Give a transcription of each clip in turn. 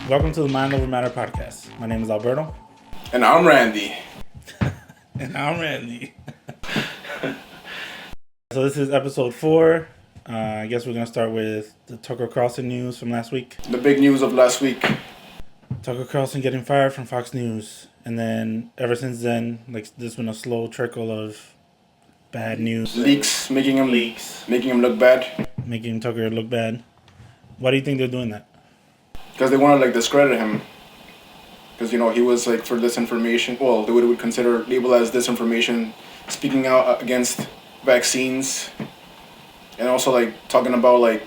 Welcome to the Mind Over Matter podcast. My name is Alberto. And I'm Randy. And I'm Randy. So this is episode 4. I guess we're going to start with the Tucker Carlson news from last week. The big news of last week. Tucker Carlson getting fired from Fox News. And then ever since then, like, there's been a slow trickle of bad news. Leaks, making him look bad. Making Tucker look bad. Why do you think they're doing that? Because they want to discredit him. Because he was for disinformation. Well, they would consider labeled as disinformation, speaking out against vaccines, and also talking about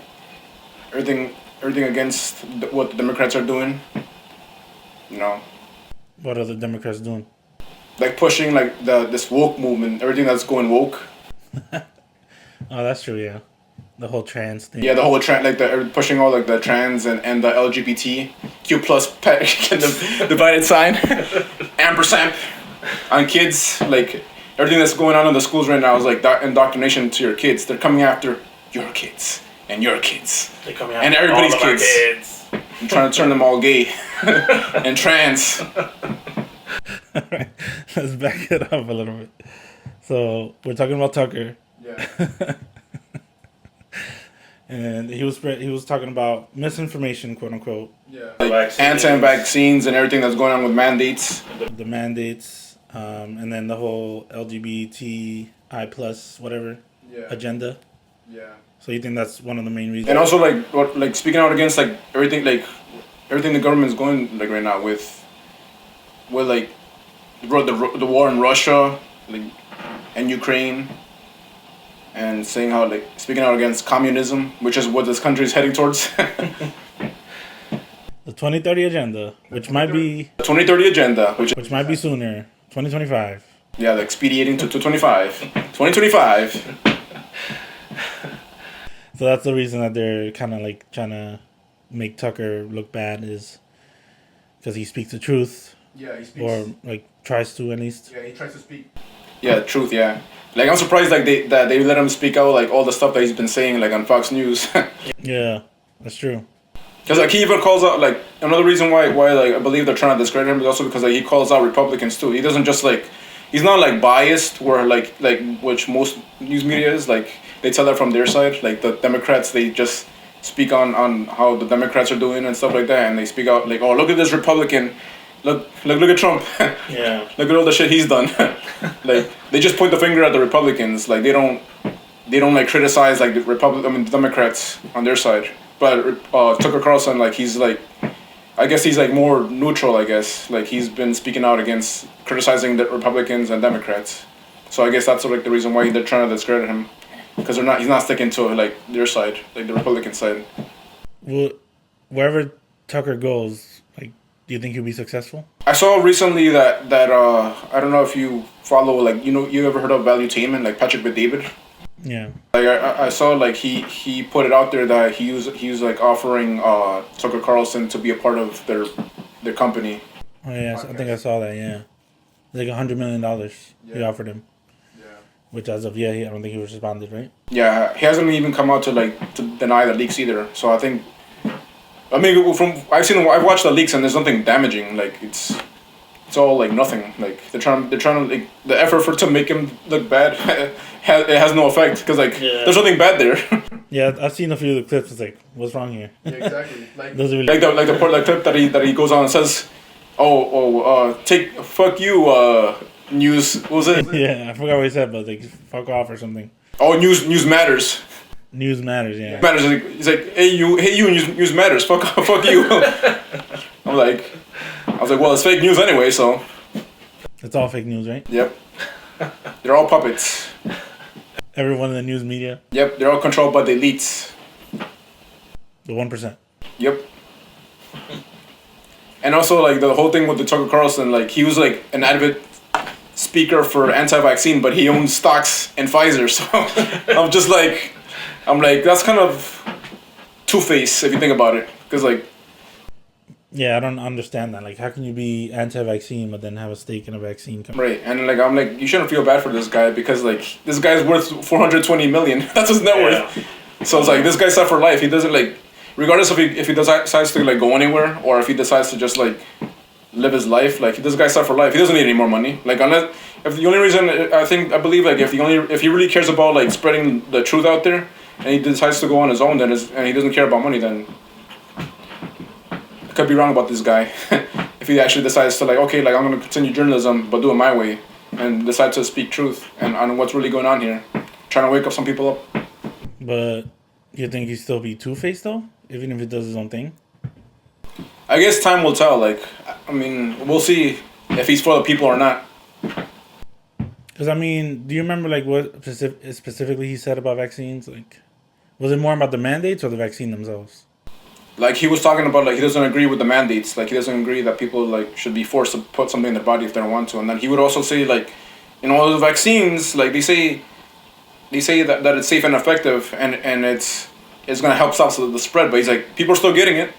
everything against what the Democrats are doing. What are the Democrats doing? Pushing this woke movement, everything that's going woke. Oh, that's true. Yeah. The whole trans thing. Yeah, the whole trans, pushing all the trans and the LGBTQ plus divided sign, ampersand on kids. Everything that's going on in the schools right now is indoctrination to your kids. They're coming after your kids and your kids. They're coming after and everybody's all of kids. I'm trying to turn them all gay and trans. Alright, let's back it up a little bit. So we're talking about Tucker. Yeah. And he was talking about misinformation, quote unquote. Yeah. Anti-vaccines and everything that's going on with mandates. The mandates, and then the whole LGBTI plus whatever agenda. Yeah. So you think that's one of the main reasons? And also speaking out against everything everything the government's going right now with the war in Russia and Ukraine. And saying how speaking out against communism, which is what this country is heading towards. The 2030 agenda, which might be... The 2030 agenda, which might be sooner. 2025. Yeah, expediting to 2025. 2025. So that's the reason that they're kind of trying to make Tucker look bad, is because he speaks the truth. Yeah, he speaks. Or tries to, at least. Yeah, he tries to speak. Yeah, truth, yeah. I'm surprised that they let him speak out all the stuff that he's been saying on Fox News. Yeah, that's true. Because he even calls out another reason why I believe they're trying to discredit him is also because he calls out Republicans too. He doesn't just he's not biased where which most news media is they tell that from their side. The Democrats, they just speak on how the Democrats are doing and stuff like that, and they speak out oh, look at this Republican. Look at Trump. Yeah. Look at all the shit he's done. They just point the finger at the Republicans. They don't criticize the Democrats on their side. But Tucker Carlson, he's I guess he's more neutral. I guess he's been speaking out against criticizing the Republicans and Democrats. So I guess that's the reason why they're trying to discredit him, because he's not sticking to their side, the Republican side. Well, wherever Tucker goes, do you think he'll be successful? I saw recently that I don't know if you follow you ever heard of Valuetainment, Patrick Bet-David? Yeah. I saw he put it out there that he was offering Tucker Carlson to be a part of their company. Oh yeah, I think I saw that. Yeah, $100 million he offered him. Yeah. Which as of I don't think he responded, right? Yeah, he hasn't even come out to deny the leaks either. So I think. I've watched the leaks and there's nothing damaging. It's all nothing. They're trying to the effort to make him look bad. It has no effect because there's nothing bad there. Yeah, I've seen a few of the clips. It's what's wrong here? Yeah, exactly. Those are really the clip that he goes on and says, take fuck you news. What was it? Yeah, I forgot what he said, but fuck off or something. Oh, news matters. News matters, yeah. Matters. He's hey you, news matters. Fuck you. I was well, it's fake news anyway, so. It's all fake news, right? Yep. They're all puppets. Everyone in the news media. Yep, they're all controlled by the elites. The 1%. Yep. And also the whole thing with the Tucker Carlson, he was an advocate speaker for anti-vaccine, but he owns stocks in Pfizer, so I'm that's kind of two-faced if you think about it, because Yeah, I don't understand that. How can you be anti-vaccine but then have a stake in a vaccine company? Right, and you shouldn't feel bad for this guy because this guy's worth $420 million. That's his net worth. So it's this guy's set for life. He doesn't regardless if he decides to like go anywhere or if he decides to just like live his life, like this guy's set for life. He doesn't need any more money. Like unless if the only reason I believe like if he really cares about like spreading the truth out there and he decides to go on his own and he doesn't care about money, then I could be wrong about this guy. If he actually decides to like, okay, like I'm gonna continue journalism but do it my way and decide to speak truth and on what's really going on here, trying to wake up some people up. But you think he'd still be two-faced though, even if he does his own thing? I guess time will tell. Like, I mean, we'll see if he's for the people or not. Because I mean, do you remember like what specifically he said about vaccines? Like, was it more about the mandates or the vaccine themselves? Like he was talking about like he doesn't agree with the mandates. Like he doesn't agree that people like should be forced to put something in their body if they don't want to. And then he would also say like, you know, the vaccines like they say that it's safe and effective and it's gonna help stop the spread. But he's like people are still getting it.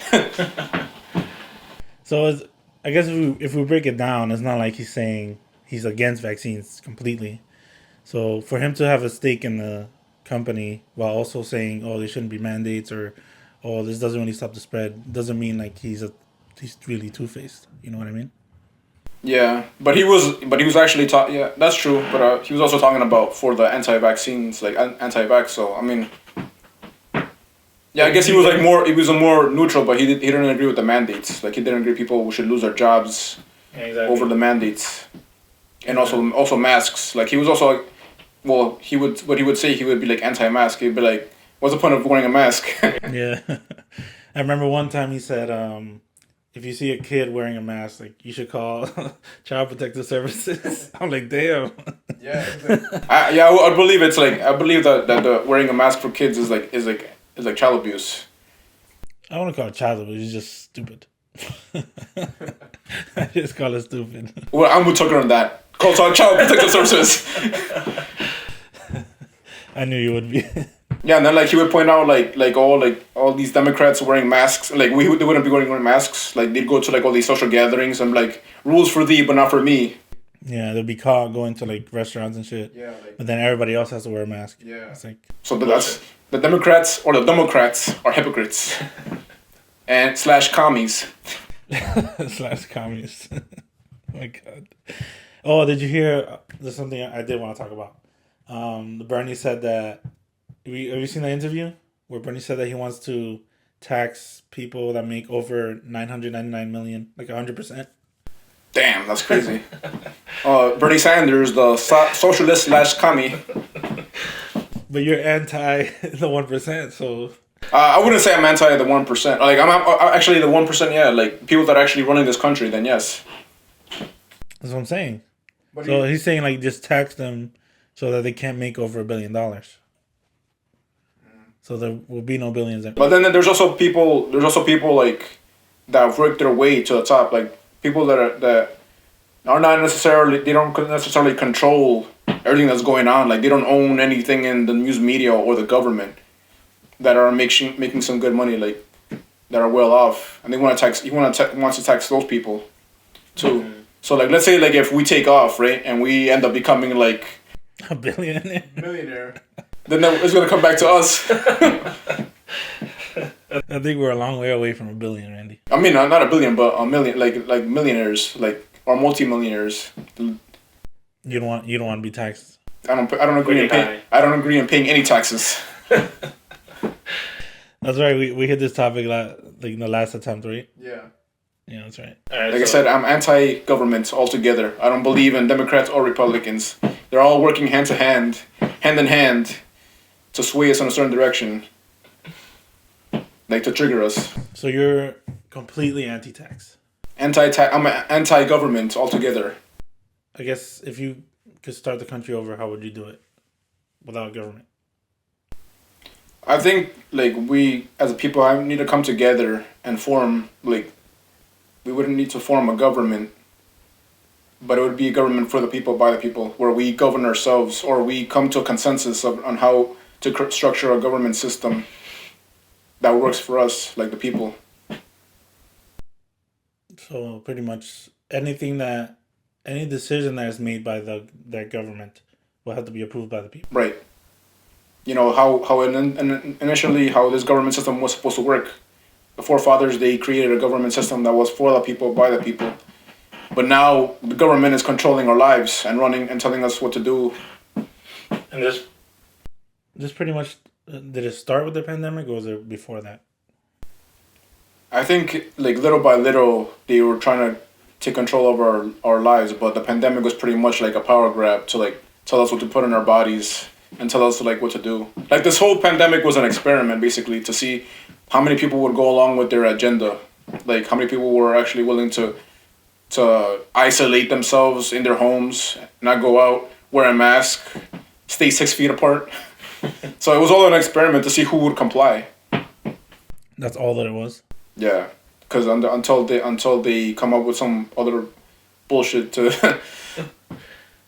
So I guess if we break it down, it's not like he's saying he's against vaccines completely. So for him to have a stake in the company while also saying, oh, there shouldn't be mandates or, oh, this doesn't really stop the spread, doesn't mean like he's really two-faced. You know what I mean? Yeah, but he was actually talking. Yeah, that's true. But he was also talking about for the anti-vaccines, like anti-vax. So I mean, yeah, I guess he was like more. He was a more neutral, but he didn't agree with the mandates. Like he didn't agree people should lose their jobs over the mandates, and also masks. Like he was also, like, well, he would be like anti-mask. He'd be like, "What's the point of wearing a mask?" Yeah, I remember one time he said, if you see a kid wearing a mask, like you should call Child Protective Services. I'm like, damn. Yeah, I believe it's like I believe that the wearing a mask for kids is like child abuse. I don't want to call it child abuse. It's just stupid. I just call it stupid. Well, I'm with Tucker on that. Call Child Protective Services. I knew you would be. Yeah, and then like he would point out like all these Democrats wearing masks. Like they wouldn't be wearing masks. Like they'd go to like all these social gatherings and like rules for thee but not for me. Yeah, they'll be caught going to like restaurants and shit. Yeah, like, but then everybody else has to wear a mask. Yeah, it's like so that's the Democrats are hypocrites and / commies. / commies. Oh my god. Oh, did you hear? There's something I did want to talk about. Bernie said that. Have you seen the interview where Bernie said that he wants to tax people that make over $999 million, like 100%? Damn, that's crazy. Bernie Sanders, the socialist / commie. But you're anti the 1%, so. I wouldn't say I'm anti the 1%. Like I'm actually the 1%. Yeah, like people that are actually running this country. Then yes. That's what I'm saying. So he's saying like just tax them so that they can't make over $1 billion. So there will be no billions. But then there's also people like that have worked their way to the top. Like people that are not necessarily, they don't necessarily control everything that's going on. Like they don't own anything in the news media or the government that are making some good money. Like that are well off, and they want to tax. He wants to tax those people too. Mm-hmm. So like let's say like if we take off, right, and we end up becoming like a millionaire. Then it's gonna come back to us. I think we're a long way away from $1 billion, Randy. I mean, not $1 billion, but $1 million, like millionaires, like or multi-millionaires. You don't want to be taxed. I don't agree in paying any taxes. That's right. We hit this topic like in the last attempt, right? Yeah. Yeah, that's right. I said, I'm anti-government altogether. I don't believe in Democrats or Republicans. They're all working hand in hand, to sway us in a certain direction, like to trigger us. So you're completely anti-tax. I'm anti-government altogether. I guess if you could start the country over, how would you do it without government? I think like we as a people need to come together and form like. We wouldn't need to form a government, but it would be a government for the people, by the people, where we govern ourselves, or we come to a consensus on how to structure a government system that works for us, like the people. So pretty much any decision that is made by that government will have to be approved by the people. Right. You know, how initially how this government system was supposed to work. the forefathers, they created a government system that was for the people, by the people. But now the government is controlling our lives and running and telling us what to do. And this pretty much, did it start with the pandemic or was it before that? I think like little by little they were trying to take control of our lives, but the pandemic was pretty much like a power grab to like tell us what to put in our bodies and tell us like what to do. Like this whole pandemic was an experiment basically to see how many people would go along with their agenda. Like how many people were actually willing to isolate themselves in their homes, not go out, wear a mask, stay 6 feet apart. So it was all an experiment to see who would comply. That's all that it was? Yeah, because until they come up with some other bullshit to, to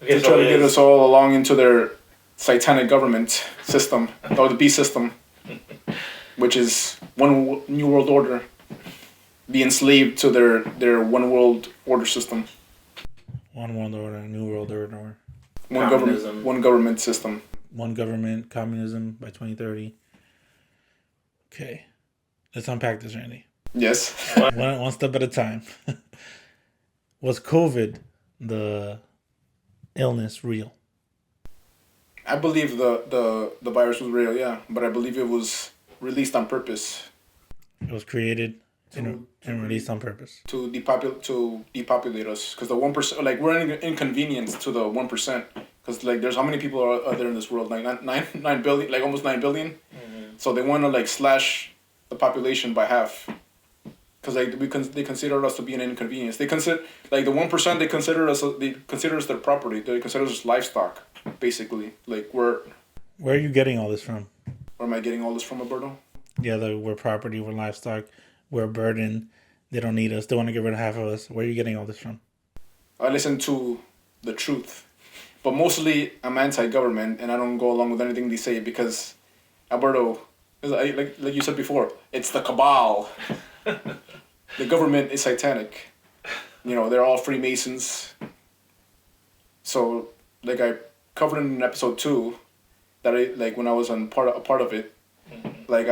try to get us all along into their satanic government system, or the beast system, which is one new world order. Be enslaved to their one world order system. One world order, new world order. One government system. One government, communism by 2030. Okay. Let's unpack this, Randy. Yes. one step at a time. Was COVID, the illness, real? I believe the virus was real, yeah. But I believe it was released on purpose. It was created and released on purpose. To depopulate us. Because the 1%, like we're an inconvenience to the 1%. Because like there's how many people are there in this world? Like 9 billion, like almost 9 billion. Mm-hmm. So they want to like slash the population by half. Because like they consider us to be an inconvenience. They consider like the 1%. They consider us their property. They consider us livestock, basically. Like where are you getting all this from? Where am I getting all this from, Alberto? Yeah, we're property. We're livestock. We're a burden. They don't need us. They want to get rid of half of us. Where are you getting all this from? I listen to the truth, but mostly I'm anti-government, and I don't go along with anything they say because, Alberto, like you said before, it's the cabal. The government is satanic. You know, they're all Freemasons. So, like I covered in episode 2, that I like when I was on a part of it, like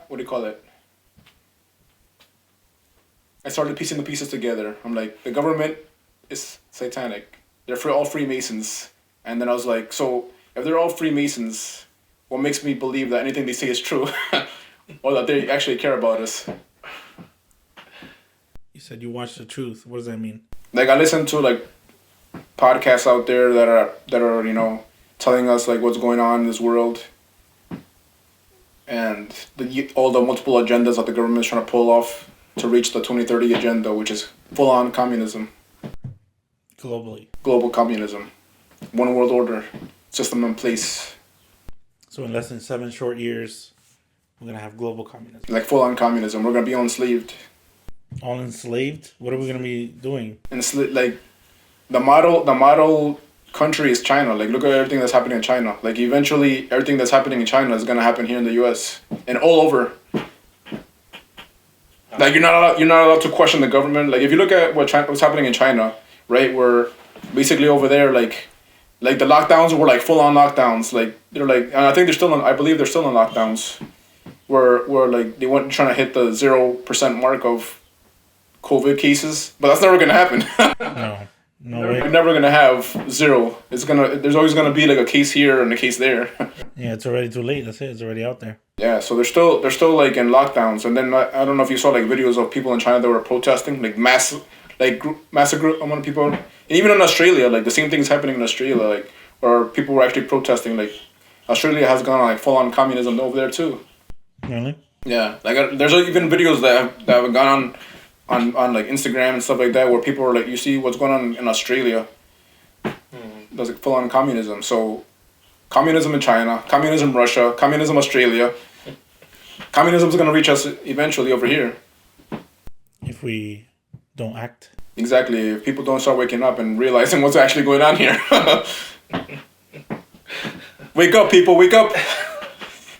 what do you call it? I started piecing the pieces together. I'm like, the government is satanic. They're all Freemasons. And then I was like, so if they're all Freemasons, what makes me believe that anything they say is true? Or that they actually care about us? You said you watched the truth. What does that mean? Like I listen to like podcasts out there that are you know telling us like what's going on in this world, and all the multiple agendas that the government is trying to pull off to reach the 2030 agenda, which is full on communism. Global communism, one world order system in place. So in less than 7 short years, we're gonna have global communism. Like full on communism. We're gonna be enslaved. All enslaved? What are we gonna be doing? Like the model country is China. Like look at everything that's happening in China. Like eventually everything that's happening in China is gonna happen here in the U.S. and all over. Like you're not allowed to question the government. Like if you look at what's happening in China, right? We're basically over there like the lockdowns were like full on lockdowns. Like they're like, and I think I believe they're still in lockdowns. Where like they went trying to hit the 0% mark of COVID cases, but that's never gonna happen. No way. We're never gonna have 0. There's always gonna be like a case here and a case there. Yeah, it's already too late. That's it. It's already out there. Yeah, so they're still like in lockdowns, and then I don't know if you saw like videos of people in China that were protesting, like massive amount of people, and even in Australia, like the same thing's happening in Australia, like where people were actually protesting. Like Australia has gone like full on communism over there too. Really? Yeah, like there's even videos that have gone on like Instagram and stuff like that where people are like, you see what's going on in Australia. There's like full on communism. So communism in China, communism in Russia, communism Australia. Communism is gonna reach us eventually over here. If we don't act. Exactly. If people don't start waking up and realizing what's actually going on here. Wake up, people! Wake up!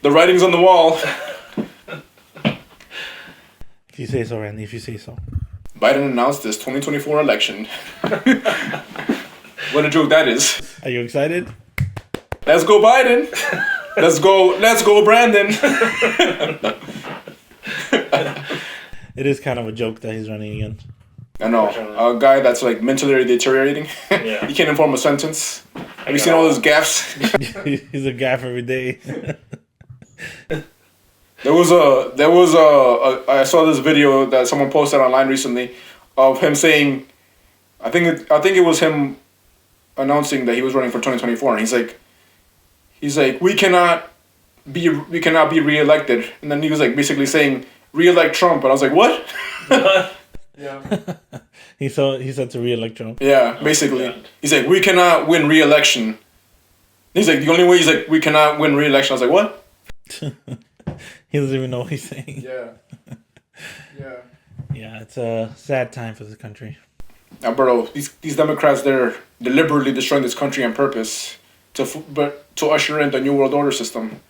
The writing's on the wall. If you say so, Randy, if you say so. Biden announced this 2024 election. What a joke that is. Are you excited? Let's go Biden. Let's go Brandon. It is kind of a joke that he's running again. I know. A guy that's like mentally deteriorating. Yeah. He can't inform a sentence. Have you seen all those gaffes? He's a gaff every day. I saw this video that someone posted online recently of him saying, I think it was him announcing that he was running for 2024, and he's like we cannot be reelected, and then he was like basically saying reelect Trump, and I was like, what? Yeah. He said to reelect Trump. Yeah, basically. He's like, we cannot win re-election. He's like, the only way, he's like, we cannot win re-election. I was like, what? He doesn't even know what he's saying. Yeah. Yeah. Yeah, it's a sad time for the country. Bro, these Democrats, they're deliberately destroying this country on purpose to usher in the New World Order system.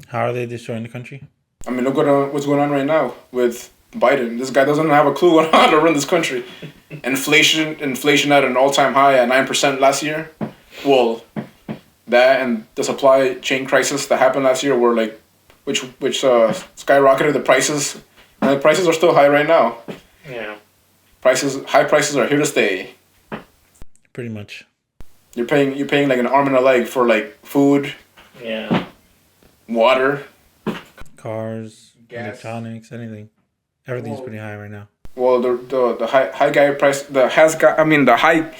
How are they destroying the country? I mean, look at what's going on right now with Biden. This guy doesn't have a clue on how to run this country. Inflation at an all-time high at 9% last year. Well, that and the supply chain crisis that happened last year were like, which skyrocketed the prices. And the prices are still high right now. Yeah. High prices are here to stay. Pretty much. You're paying like an arm and a leg for like food. Yeah. Water. Cars, Gas. electronics, anything. Everything's pretty high right now. Well, the high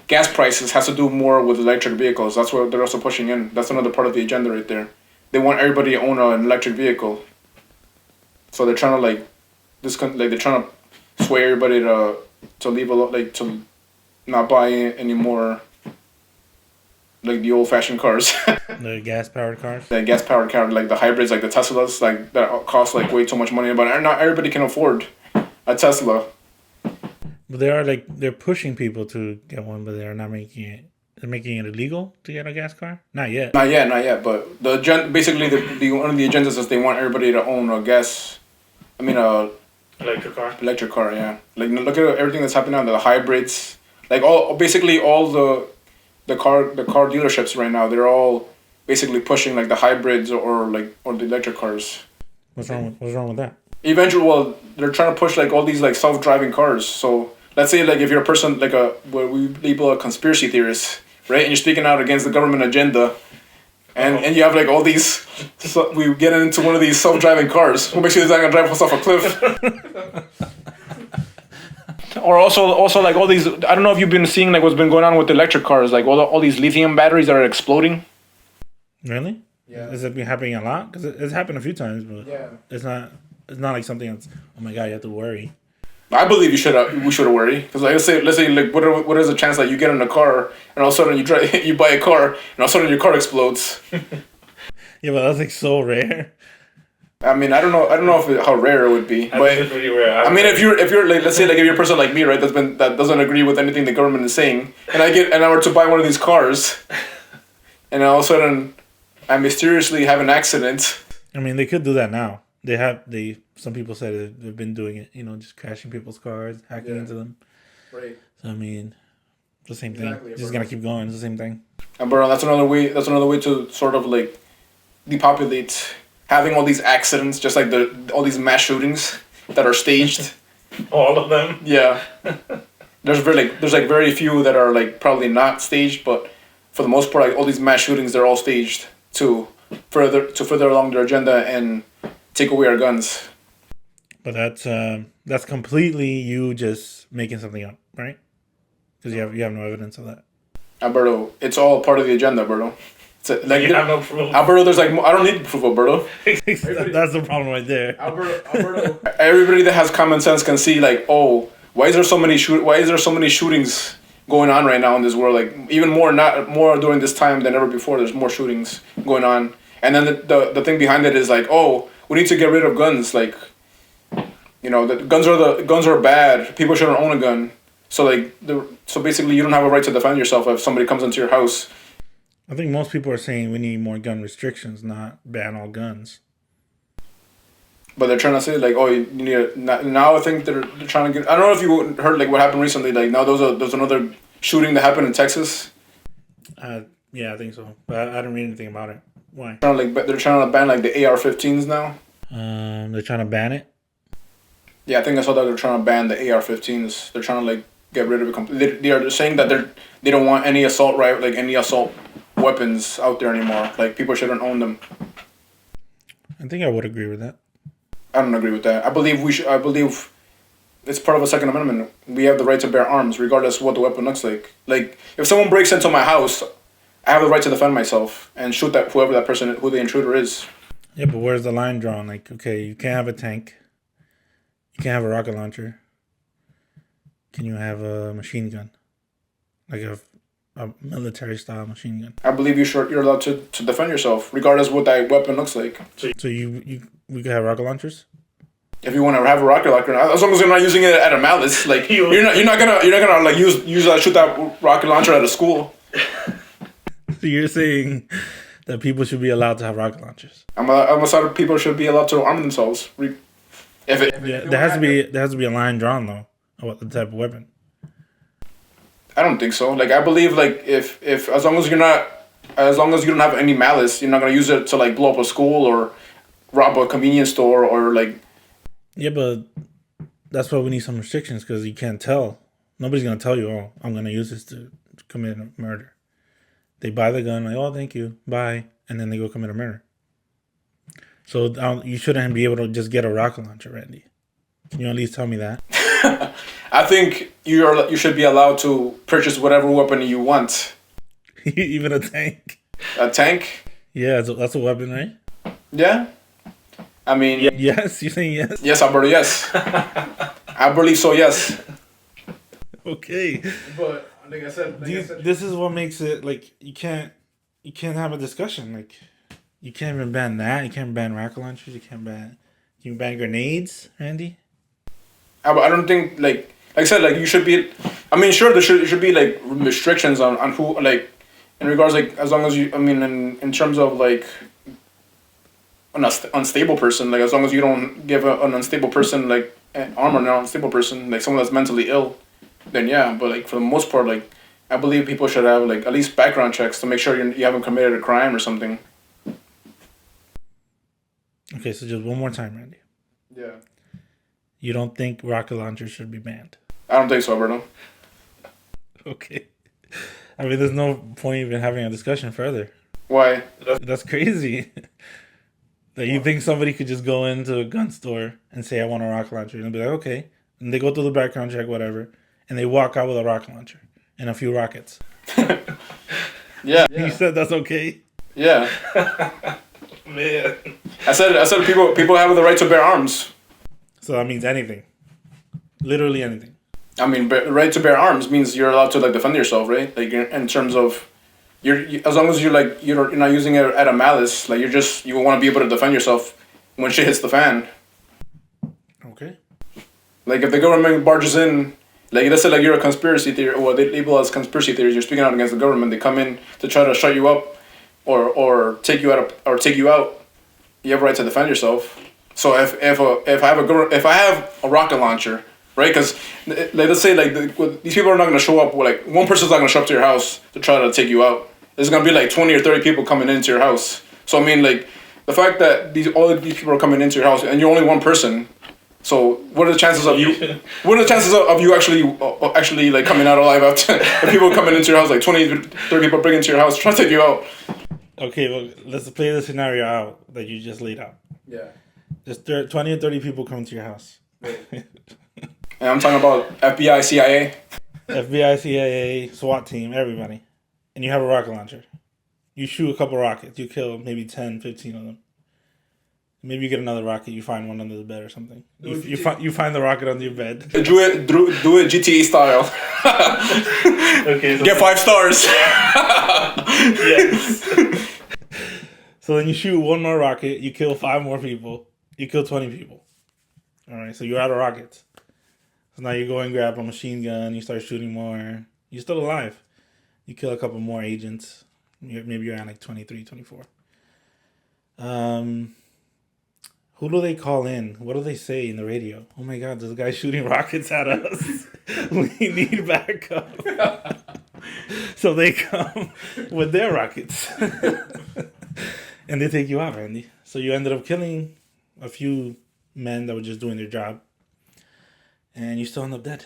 gas prices has to do more with electric vehicles. That's what they're also pushing in. That's another part of the agenda right there. They want everybody to own an electric vehicle. So they're trying to they're trying to sway everybody to leave to not buy any more like the old fashioned cars. The gas powered cars. The gas powered car, like the hybrids, like the Teslas, like that cost like way too much money. But not everybody can afford a Tesla. But they're pushing people to get one, but they're not making it. They're making it illegal to get a gas car. Not yet. Not yet. But basically one of the agendas is they want everybody to own a electric car. Electric car, yeah. Like look at everything that's happening now. The hybrids, like all the car dealerships right now. They're all basically pushing like the hybrids or the electric cars. What's wrong with that? Eventually, well, they're trying to push like all these like self-driving cars. So let's say like if you're a person like what we label a conspiracy theorist, right? And you're speaking out against the government agenda, and you have like all these. So we get into one of these self-driving cars. What makes you think I'm gonna drive us off a cliff? Or also like all these. I don't know if you've been seeing like what's been going on with the electric cars, like all these lithium batteries that are exploding. Really? Yeah. Has it been happening a lot? Because it's happened a few times, but yeah, it's not like something that's, oh my god, you have to worry. I believe we should worry, because like, let's say like what is the chance that you get in a car and all of a sudden you buy a car and all of a sudden your car explodes? Yeah, but that's like so rare. I mean, I don't know how rare it would be, but it's pretty rare. I mean, if you're like, let's say like if you're a person like me, right, that doesn't agree with anything the government is saying, and I were to buy one of these cars, and all of a sudden I mysteriously have an accident. I mean, they could do that now. Some people said they've been doing it, just crashing people's cars, hacking into them. Right. So I mean, the same thing. Just gonna keep going. It's the same thing. And bro, that's another way to sort of like depopulate having all these accidents, just like all these mass shootings that are staged. All of them. Yeah. There's very few that are like probably not staged, but for the most part, like all these mass shootings, they're all staged to further along their agenda and take away our guns. But that's completely you just making something up, right? Because you have no evidence of that. Alberto, it's all part of the agenda, Alberto. Like you have no proof. Alberto, there's like I don't need proof, Alberto. That's the problem right there. Alberto. Everybody that has common sense can see like, oh, why is there so many shootings going on right now in this world? Like even more during this time than ever before. There's more shootings going on, and then the thing behind it is like, oh, we need to get rid of guns. Like, the guns are bad. People shouldn't own a gun. So basically, you don't have a right to defend yourself if somebody comes into your house. I think most people are saying we need more gun restrictions, not ban all guns. But they're trying to say like, oh, you need now. I think they're trying to get. I don't know if you heard like what happened recently. Like now there's another shooting that happened in Texas. Yeah, I think so. But I didn't read anything about it. Why? They're trying to ban like the AR-15s now. They're trying to ban it. Yeah, I think I saw that they're trying to ban the AR-15s. They're trying to like get rid of it completely. They are saying that they don't want any assault any assault weapons out there anymore. Like people shouldn't own them. I think I would agree with that. I don't agree with that. I believe we should. I believe it's part of a Second Amendment. We have the right to bear arms, regardless of what the weapon looks like. Like if someone breaks into my house, I have the right to defend myself and shoot whoever that person, who the intruder is. Yeah, but where's the line drawn? Like, okay, you can't have a tank. You can't have a rocket launcher. Can you have a machine gun? Like a military style machine gun. I believe you're allowed to defend yourself, regardless of what that weapon looks like. So we could have rocket launchers? If you want to have a rocket launcher, as long as you're not using it at a malice, like you're not gonna like shoot that rocket launcher at a school. So you're saying that people should be allowed to have rocket launchers? I'm a side of people should be allowed to arm themselves. There has to be a line drawn though about the type of weapon. I don't think so. Like I believe like if as long as you don't have any malice, you're not gonna use it to like blow up a school or rob a convenience store or like. Yeah, but that's why we need some restrictions because you can't tell. Nobody's gonna tell you, oh, I'm gonna use this to commit a murder. They buy the gun, like, oh, thank you, bye, and then they go commit a murder. So you shouldn't be able to just get a rocket launcher, Randy. Can you at least tell me that? I think you should be allowed to purchase whatever weapon you want. Even a tank. A tank? Yeah, that's a weapon, right? Yeah. I mean... Yes? You're saying yes? Yes, Alberto, yes. I believe so, yes. Okay. But, like I said... This is what makes it, like, you can't have a discussion. Like, you can't even ban that. You can't ban rocket launchers. You can ban grenades, Randy? I don't think, like I said, like, you should be... I mean, sure, there should be, like, restrictions on who, like, in regards, like, as long as you... I mean, in terms of, like... an unstable person, like as long as you don't give an unstable person like an arm on an unstable person, like someone that's mentally ill, then yeah. But like for the most part, like I believe people should have like at least background checks to make sure you haven't committed a crime or something. Okay, so just one more time, Randy. Yeah. You don't think rocket launchers should be banned? I don't think so, Alberto. Okay. I mean, there's no point even having a discussion further. Why? That's crazy. That you think somebody could just go into a gun store and say, I want a rocket launcher. And they'll be like, okay. And they go through the background check, whatever. And they walk out with a rocket launcher and a few rockets. Yeah. You said that's okay? Yeah. Man. I said people have the right to bear arms. So that means anything. Literally anything. I mean, right to bear arms means you're allowed to like defend yourself, right? Like in terms of... as long as you're not using it at a malice, like you want to be able to defend yourself when shit hits the fan. Okay. Like if the government barges in, like let's say like you're a conspiracy theory, or they label as conspiracy theories, you're speaking out against the government. They come in to try to shut you up, or take you out. You have a right to defend yourself. So if I have a rocket launcher, right? Because like, let's say like these people are not gonna show up. Like one person's not gonna show up to your house to try to take you out. There's gonna be like 20 or 30 people coming into your house. So I mean, like the fact that all of these people are coming into your house and you're only one person. So what are the chances of you? What are the chances of you actually like coming out alive after people coming into your house? Like 20, 30 people bring into your house trying to take you out. Okay, well let's play the scenario out that you just laid out. Yeah. Just 20 or 30 people come to your house. And I'm talking about FBI, CIA. FBI, CIA, SWAT team, everybody. And you have a rocket launcher. You shoot a couple rockets. You kill maybe 10, 15 of them. Maybe you get another rocket. You find one under the bed or something. You find the rocket under your bed. Do it GTA style. Okay. So get 5 stars. Yes. So then you shoot one more rocket. You kill 5 more people. You kill 20 people. All right. So you're out of rockets. So now you go and grab a machine gun. You start shooting more. You're still alive. You kill a couple more agents. Maybe you're at like 23, 24. Who do they call in? What do they say in the radio? Oh my God, there's a guy shooting rockets at us. We need backup. So they come with their rockets. And they take you out, Randy. So you ended up killing a few men that were just doing their job, and you still end up dead.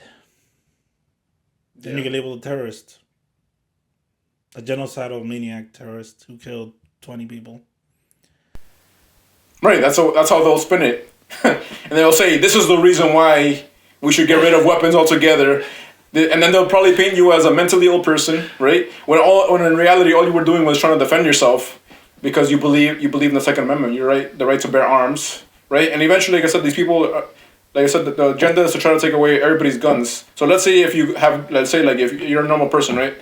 Then you get labeled a terrorist, a genocidal maniac terrorist who killed 20 people. Right, that's how they'll spin it. And they'll say, this is the reason why we should get rid of weapons altogether. And then they'll probably paint you as a mentally ill person, right? When in reality, all you were doing was trying to defend yourself because you believe in the Second Amendment. You're right, the right to bear arms, right? And eventually, like I said, these people, like I said, the agenda is to try to take away everybody's guns. So let's say if you're a normal person, right,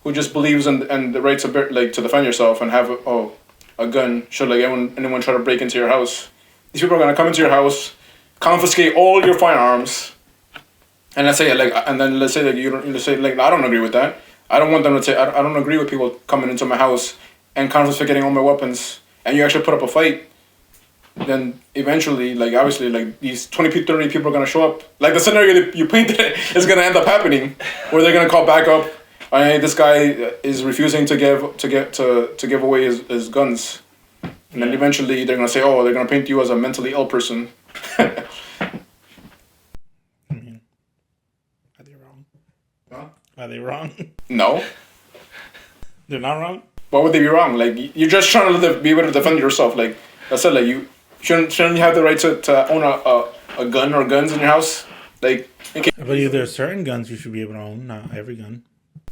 who just believes in the right to bear, like to defend yourself and have a gun should like anyone try to break into your house. These people are gonna come into your house, confiscate all your firearms, and let's say like I don't agree with that. I don't want them to say I don't agree with people coming into my house and confiscating all my weapons. And you actually put up a fight. Then eventually, like obviously, like these 20, 30 people are gonna show up. Like the scenario that you painted is gonna end up happening, where they're gonna call back up. Hey, this guy is refusing to give away his guns, and then eventually they're gonna say, oh, they're gonna paint you as a mentally ill person. I mean, are they wrong? Huh? Are they wrong? No. They're not wrong? Why would they be wrong? Like you're just trying to be able to defend yourself. Like I said, like you shouldn't you have the right to own a gun or guns in your house? Like I believe there are certain guns you should be able to own, not every gun.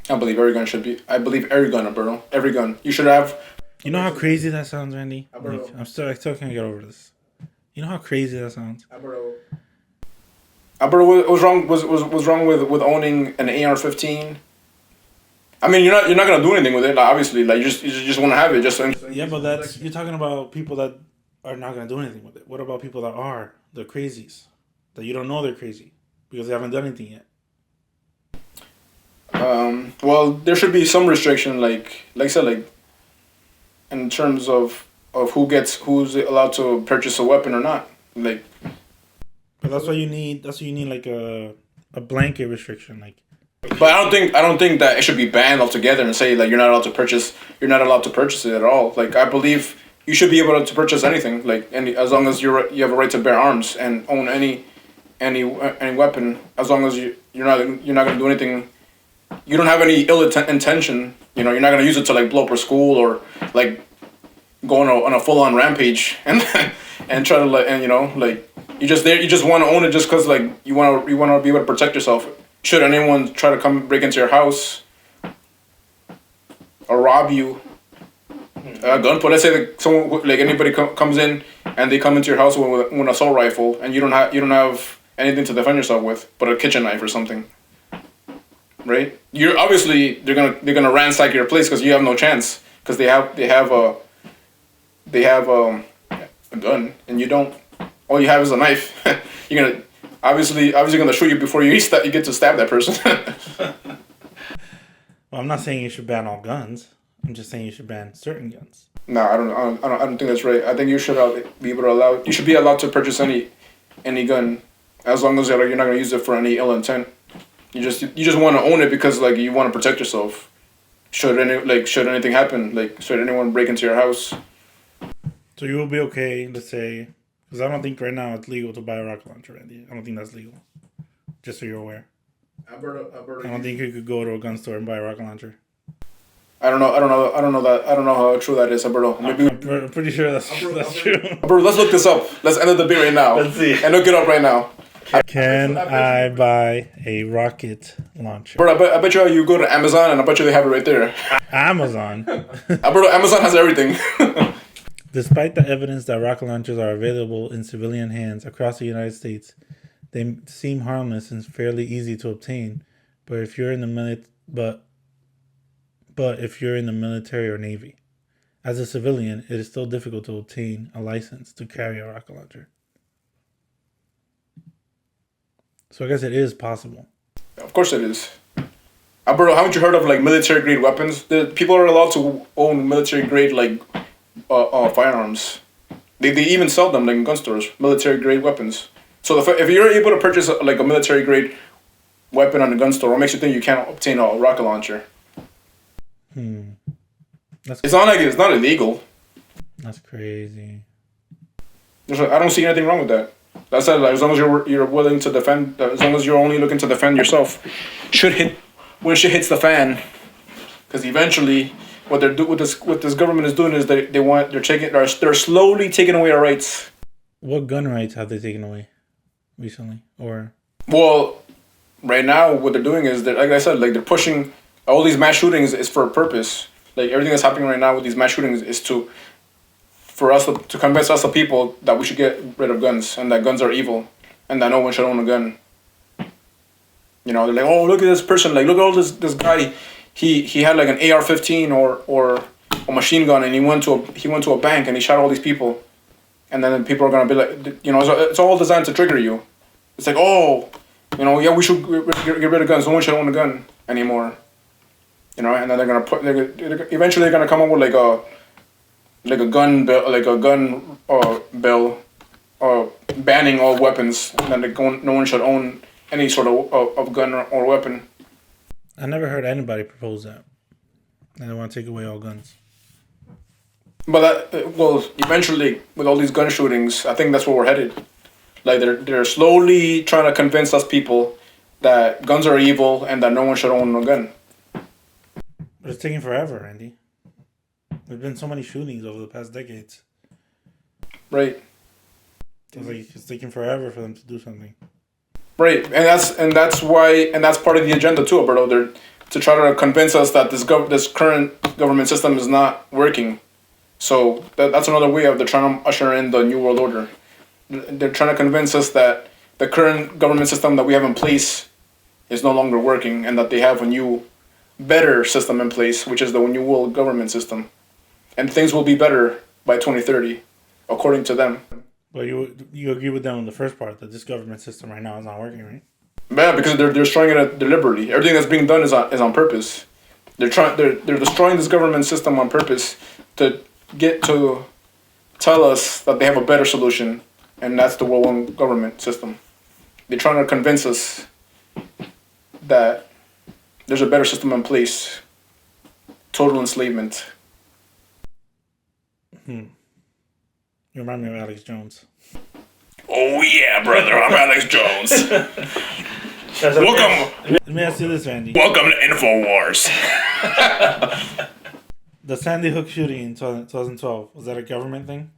I believe every gun should be. I believe every gun, Alberto. Every gun. You should have. You know how crazy that sounds, Randy? Alberto. Like, I still can't get over this. You know how crazy that sounds? Alberto, what was wrong? Was wrong with owning an AR-15? I mean, you're not gonna do anything with it. Like, obviously, like you just want to have it. Just yeah, but you're talking about people that are not gonna do anything with it. What about people that are? They're crazies. That you don't know they're crazy because they haven't done anything yet. Well, there should be some restriction, like I said, like in terms of who's allowed to purchase a weapon or not. Like, but that's why you need like a blanket restriction, like. But I don't think that it should be banned altogether and say like you're not allowed to purchase it at all. Like I believe you should be able to purchase anything, like as long as you have a right to bear arms and own any weapon, as long as you're not gonna do anything. You don't have any ill intention. You know, you're not gonna use it to like blow up a school or like go on a full on rampage and try to like you just want to own it just because like you want to be able to protect yourself. Should anyone try to come break into your house or rob you, gunpoint. Let's say that someone like anybody comes in and they come into your house with an assault rifle and you don't have anything to defend yourself with but a kitchen knife or something. Right? You're obviously they're gonna ransack your place because you have no chance because they have a gun and you don't. All you have is a knife. You're gonna obviously gonna shoot you before you get to stab that person. Well, I'm not saying you should ban all guns. I'm just saying you should ban certain guns. No, I don't think that's right. I think you should be able to allow. You should be allowed to purchase any gun as long as you're not gonna use it for any ill intent. You just want to own it because like you want to protect yourself. Should anything happen, like should anyone break into your house? So you will be okay, let's say, because I don't think right now it's legal to buy a rocket launcher, Andy. I don't think that's legal. Just so you're aware. Alberto, I don't think you could go to a gun store and buy a rocket launcher. I don't know how true that is, Alberto. Maybe I'm pretty sure that's true. Alberto, let's look this up. Let's end the debate right now. Let's see. And look it up right now. Can I buy a rocket launcher? Alberto, I bet you go to Amazon and I bet you they have it right there. Amazon. Alberto, Amazon has everything. Despite the evidence that rocket launchers are available in civilian hands across the United States, they seem harmless and fairly easy to obtain. But if you're in the military or Navy, as a civilian, it is still difficult to obtain a license to carry a rocket launcher. So I guess it is possible. Of course it is. Alberto, haven't you heard of like military grade weapons? People are allowed to own military grade like firearms. They even sell them like in gun stores, military grade weapons. So if you're able to purchase like a military grade weapon on a gun store, what makes you think you can't obtain a rocket launcher? It's not like it's not illegal. That's crazy. I don't see anything wrong with that. That's it. Like, as long as you're willing to defend, as long as you're only looking to defend yourself, when shit hits the fan, because eventually what this government is doing is they're slowly taking away our rights. What gun rights have they taken away recently? Or Well, right now what they're doing is like I said, like they're pushing all these mass shootings is for a purpose. Like everything that's happening right now with these mass shootings is for us to convince us the people that we should get rid of guns and that guns are evil and that no one should own a gun. You know, they're like, oh, look at this person, like look at all this guy. He had like an AR-15 or a machine gun and he went to a bank and he shot all these people, and then people are gonna be like, you know, it's all designed to trigger you. It's like, oh, you know, yeah, we should get rid of guns. No one should own a gun anymore. You know, and then eventually they're gonna come up with like a gun bill, banning all weapons, and then no one should own any sort of gun or weapon. I never heard anybody propose that. They want to take away all guns. But eventually with all these gun shootings, I think that's where we're headed. Like they're slowly trying to convince us people that guns are evil and that no one should own a gun. But it's taking forever, Andy. There's been so many shootings over the past decades. Right. It's like it's taking forever for them to do something. Right, and that's part of the agenda too, Alberto. They're to try to convince us that this current government system is not working. So that's another way of they're trying to usher in the new world order. They're trying to convince us that the current government system that we have in place is no longer working, and that they have a new, better system in place, which is the new world government system, and things will be better by 2030, according to them. But you agree with them on the first part that this government system right now is not working, right? Yeah, because they're destroying it deliberately. Everything that's being done is on purpose. They're destroying this government system on purpose to get to tell us that they have a better solution, and that's the world one government system. They're trying to convince us that there's a better system in place. Total enslavement. You remind me of Alex Jones. Oh yeah, brother, I'm Alex Jones. Welcome. Let me ask you this, Randy. Welcome to InfoWars. The Sandy Hook shooting in 2012, was that a government thing?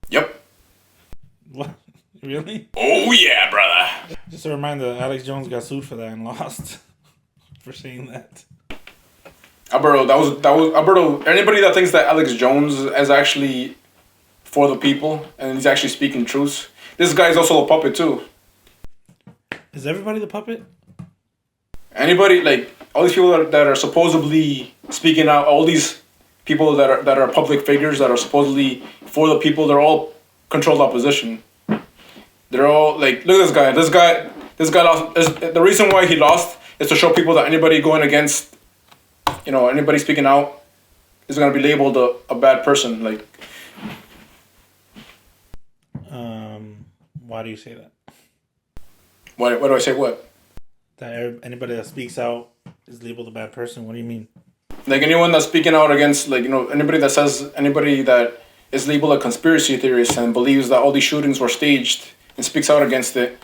Yep. What? Really? Oh yeah, brother. Just a reminder, Alex Jones got sued for that and lost for saying that. Alberto, that was Alberto. Anybody that thinks that Alex Jones is actually for the people and he's actually speaking truth, this guy is also a puppet too. Is everybody the puppet? Anybody, like all these people that are supposedly speaking out, all these people that are public figures that are supposedly for the people, they're all controlled opposition. They're all like, look at this guy. This guy lost. The reason why he lost is to show people that anybody going against, anybody speaking out is going to be labeled a bad person. Like, why do you say that? Why do I say what? That anybody that speaks out is labeled a bad person. What do you mean? Like anyone that's speaking out against, anybody that is labeled a conspiracy theorist and believes that all these shootings were staged and speaks out against it.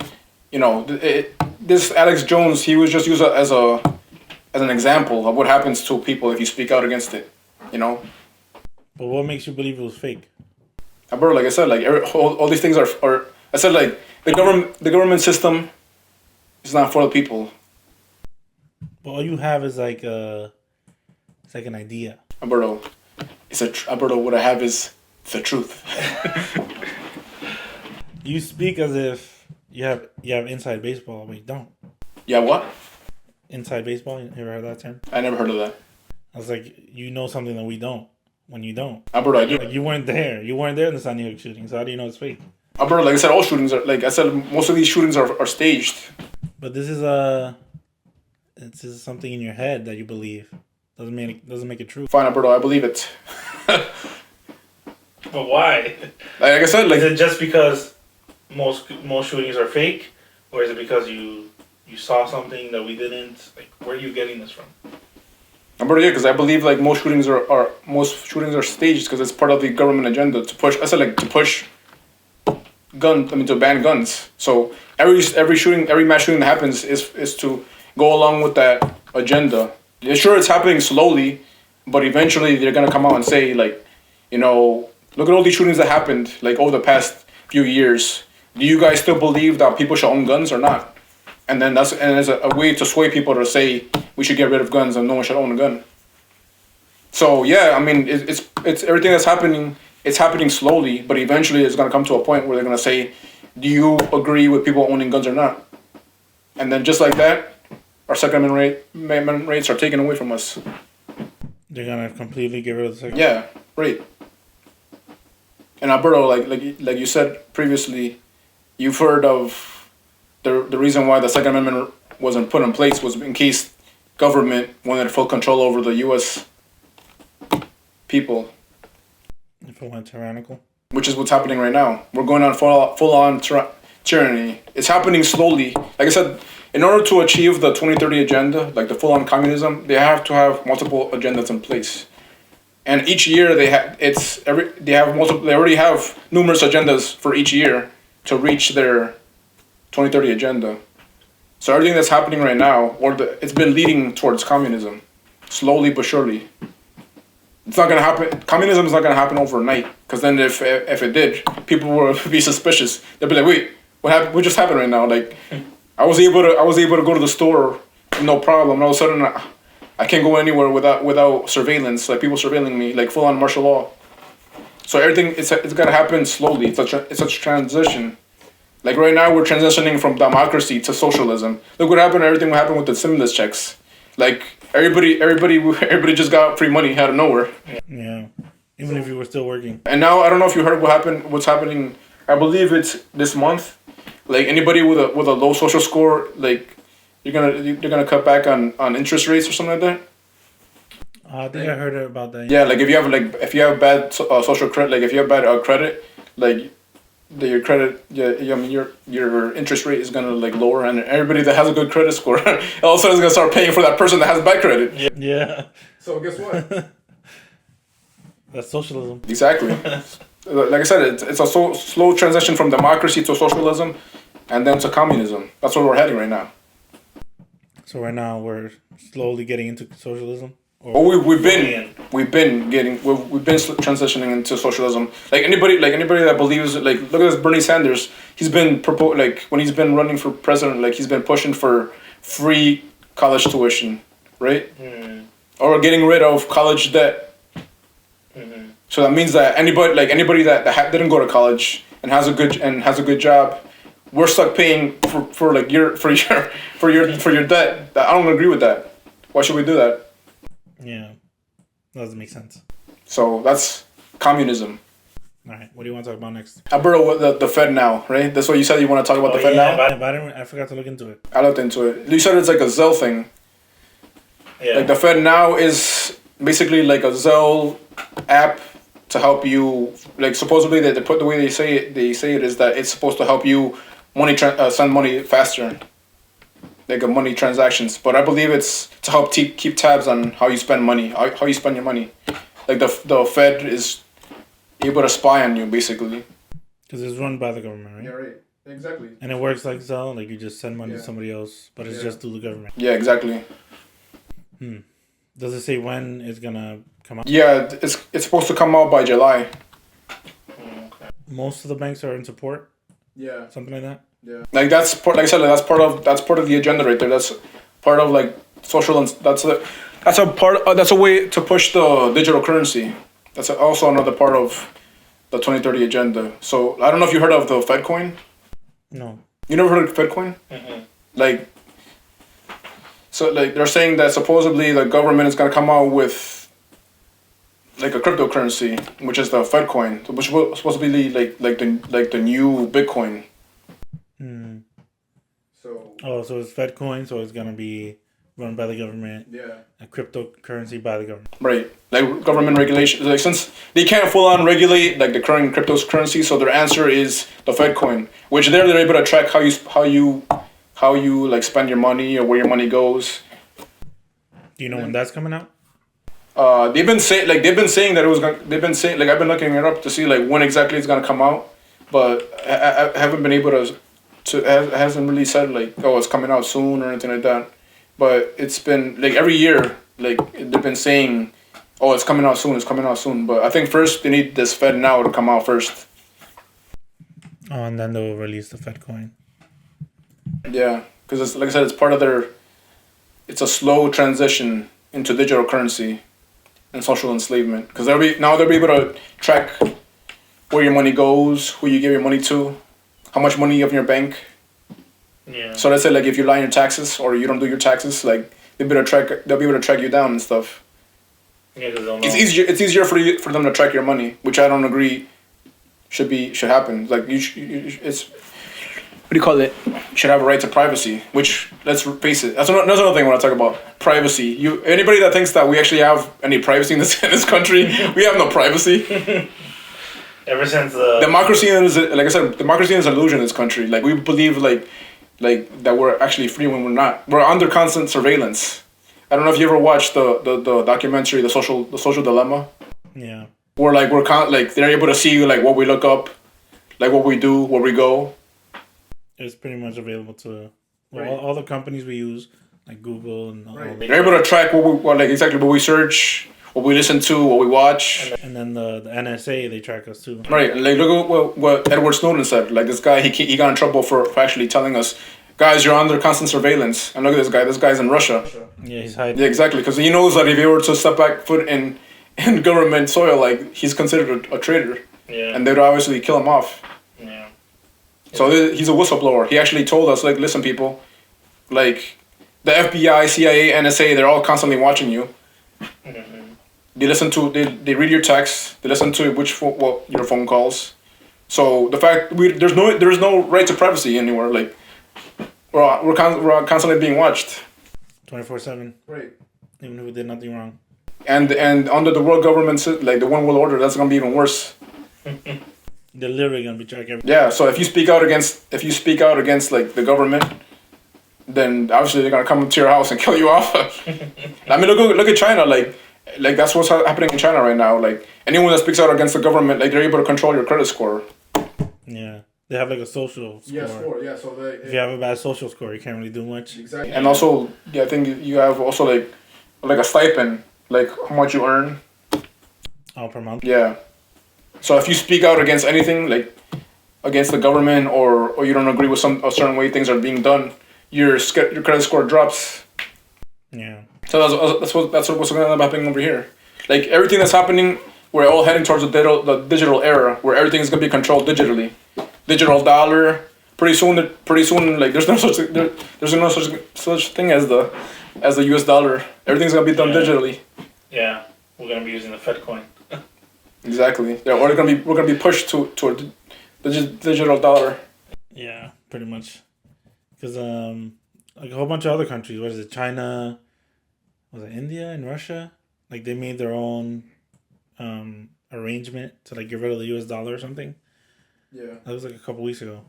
This Alex Jones, he was just used as an example of what happens to people if you speak out against it. But what makes you believe it was fake? Bro, like I said, all these things are. I said the government system is not for the people. But all you have is it's like an idea. Alberto, Alberto, what I have is the truth. You speak as if you have inside baseball, but you don't. Yeah, what? Inside baseball? You ever heard that term? I never heard of that. I was like, you know something that we don't. When you don't. Alberto, I do. Like you weren't there. You weren't there in the Sandy Hook shooting, so how do you know it's fake? Alberto, like I said, all shootings are most of these shootings are staged. But this is something in your head that you believe. Doesn't make it true. Fine, Alberto, I believe it. But why? Like I said, is it just because most shootings are fake, or is it because you saw something that we didn't? Like, where are you getting this from? Alberto, yeah, because I believe most shootings are staged because it's part of the government agenda to push. I said to push to ban guns. So every shooting, every mass shooting that happens is to go along with that agenda. Sure, it's happening slowly, but eventually they're gonna come out and say like, look at all these shootings that happened like over the past few years. Do you guys still believe that people should own guns or not? And then there's a way to sway people to say we should get rid of guns and no one should own a gun. So yeah, I mean it's everything that's happening. It's happening slowly, but eventually it's gonna come to a point where they're gonna say, do you agree with people owning guns or not? And then just like that, our Second Amendment rights are taken away from us. They're gonna completely get rid of the Second. Yeah, right. And Alberto, like you said previously, you've heard of the reason why the Second Amendment wasn't put in place was in case government wanted full control over the U.S. people. If it went tyrannical. Which is what's happening right now. We're going on full on tyranny. It's happening slowly. Like I said, in order to achieve the 2030 agenda, like the full on communism, they have to have multiple agendas in place. And each year they already have numerous agendas for each year to reach their 2030 agenda. So everything that's happening right now, it's been leading towards communism, slowly but surely. It's not gonna happen. Communism is not gonna happen overnight. Because then, if it did, people would be suspicious. They'd be like, "Wait, what happened? What just happened right now?" Like, I was able to go to the store, no problem. And all of a sudden, I can't go anywhere without surveillance. Like people surveilling me, like full on martial law. So everything it's gonna happen slowly. It's such a transition. Like right now, we're transitioning from democracy to socialism. Look what happened. Everything what happened with the stimulus checks. Like everybody just got free money out of nowhere. Yeah, even if you were still working. And now I don't know if you heard what's happening. I believe it's this month. Like anybody with a low social score, like they're gonna cut back on interest rates or something like that. I think I heard about that. Yeah, like if you have bad social credit, like if you have bad credit, like your credit, I mean your interest rate is gonna like lower, and everybody that has a good credit score, all of a sudden is gonna start paying for that person that has bad credit. Yeah. So guess what? That's socialism. Exactly. Like I said, it's a slow transition from democracy to socialism, and then to communism. That's where we're heading right now. So right now we're slowly getting into socialism. We've been transitioning into socialism. Like anybody that believes, like look at this Bernie Sanders. He's been when he's been running for president, like he's been pushing for free college tuition, right? Mm. Or getting rid of college debt. Mm-hmm. So that means that anybody that didn't go to college and has a good job, we're stuck paying for your debt. I don't agree with that. Why should we do that? Yeah, that doesn't make sense. So that's communism. All right, what do you want to talk about next? Alberto, the Fed now, right? That's what you said you want to talk about the Fed now? But I forgot to look into it. I looked into it. You said it's like a Zelle thing. Yeah. Like the Fed now is basically like a Zelle app to help you, like supposedly the way they say it is that it's supposed to help you send money faster. Like money transactions, but I believe it's to help keep tabs on how you spend money, how you spend your money. Like the Fed is able to spy on you, basically. Because it's run by the government, right? Yeah, right. Exactly. And it works like Zelle, like you just send money to somebody else, but it's just through the government. Yeah, exactly. Does it say when it's gonna come out? Yeah, it's supposed to come out by July. Okay. Most of the banks are in support. Yeah. Something like that. Yeah. Like that's part of the agenda right there. That's part of like social and that's a way to push the digital currency. That's also another part of the 2030 agenda. So I don't know if you heard of the Fed coin. No. You never heard of Fed coin? Mm-hmm. Like they're saying that supposedly the government is gonna come out with like a cryptocurrency, which is the Fed coin, which was supposed to be like the new Bitcoin. So it's Fed coin, so it's gonna be run by the government. Yeah. A cryptocurrency by the government. Right, like government regulation. Like since they can't full on regulate like the current cryptocurrency, so their answer is the Fed coin, which they're able to track how you like spend your money or where your money goes. Do you know when that's coming out? They've been saying that it was. They've been saying like I've been looking it up to see like when exactly it's gonna come out, but I haven't been able to it hasn't really said like, oh, it's coming out soon or anything like that. But it's been like every year, like they've been saying, oh, it's coming out soon, it's coming out soon. But I think first they need this Fed now to come out first. Oh, and then they'll release the Fed coin. Yeah, because it's like I said, it's part of their. It's a slow transition into digital currency and social enslavement. Because they'll be able to track where your money goes, who you give your money to, how much money you have in your bank. Yeah. So let's say like if you lie on your taxes or you don't do your taxes, like they'll be able to track you down and stuff. Yeah, because they'll know. It's easier for them to track your money, which I don't agree should happen. Like it's what do you call it? You should have a right to privacy, which let's face it. That's another thing when I talk about privacy. Anybody that thinks that we actually have any privacy in this country, we have no privacy. Ever since the democracy is, like I said, democracy is an illusion in this country. Like we believe like that we're actually free when we're not. We're under constant surveillance. I don't know if you ever watched the documentary, the social dilemma. Yeah. Where like they're able to see like what we look up, like what we do, where we go. It's pretty much available to Right. all the companies we use, like Google and all. They're able to track exactly what we search, what we listen to, what we watch. And then the NSA, they track us too. Right, and like look at what Edward Snowden said. Like this guy, he got in trouble for actually telling us, guys, you're under constant surveillance. And look at this guy. This guy's in Russia. Yeah, he's hiding. Yeah, exactly, because he knows that if he were to step back foot in government soil, like he's considered a traitor. Yeah. And they'd obviously kill him off. Yeah. So he's a whistleblower. He actually told us, like, listen, people, like the FBI, CIA, NSA, they're all constantly watching you. Mm-hmm. They read your texts. They listen to what your phone calls. So the fact there's no right to privacy anywhere. Like we're constantly being watched. 24/7. Right. Even if we did nothing wrong. And under the world government, like the one world order, that's gonna be even worse. They're literally gonna be tracking everything. Yeah. So if you speak out against like the government, then obviously they're gonna come to your house and kill you off. I mean, look at China. Like that's what's happening in China right now. Like anyone that speaks out against the government, like they're able to control your credit score. Yeah, they have like a social score. Yeah, score. Yeah, so If you have a bad social score, you can't really do much. Exactly. And also, yeah, I think you have also like a stipend, like how much you earn. Oh, per month. Yeah. So if you speak out against anything, like against the government or you don't agree with a certain way things are being done, your credit score drops. Yeah. So that's what's going to end up happening over here. Like everything that's happening, we're all heading towards the digital era where everything is going to be controlled digitally. Digital dollar. Pretty soon, like there's no such thing as the US dollar. Everything's going to be done digitally. Yeah, we're gonna be using the Fed coin. Exactly. Yeah, we're gonna be pushed toward the digital dollar. Yeah, pretty much. Because like a whole bunch of other countries. What is it? China. Was it India and Russia? Like they made their own arrangement to like get rid of the US dollar or something. Yeah. That was like a couple weeks ago.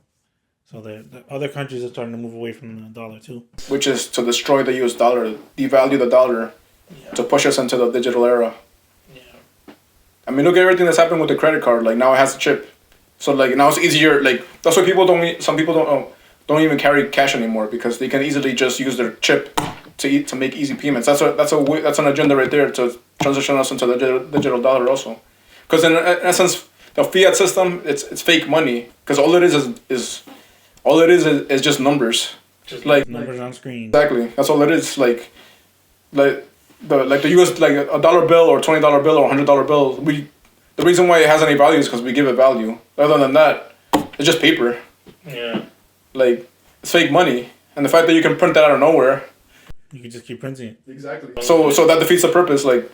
So the other countries are starting to move away from the dollar too. Which is to destroy the US dollar, devalue the dollar, to push us into the digital era. Yeah. I mean, look at everything that's happened with the credit card. Like now it has a chip, so like now it's easier. Like that's why some people don't even carry cash anymore because they can easily just use their chip to make easy payments. That's an agenda right there to transition us into the digital dollar also, because in essence the fiat system it's fake money because all it is just numbers. Just like Numbers on screen. Exactly. That's all it is. Like the US, like a dollar bill or $20 bill or $100 bill. The reason why it has any value is because we give it value. Other than that, it's just paper. Yeah. Like it's fake money, and the fact that you can print that out of nowhere. You can just keep printing it. Exactly. So that defeats the purpose, like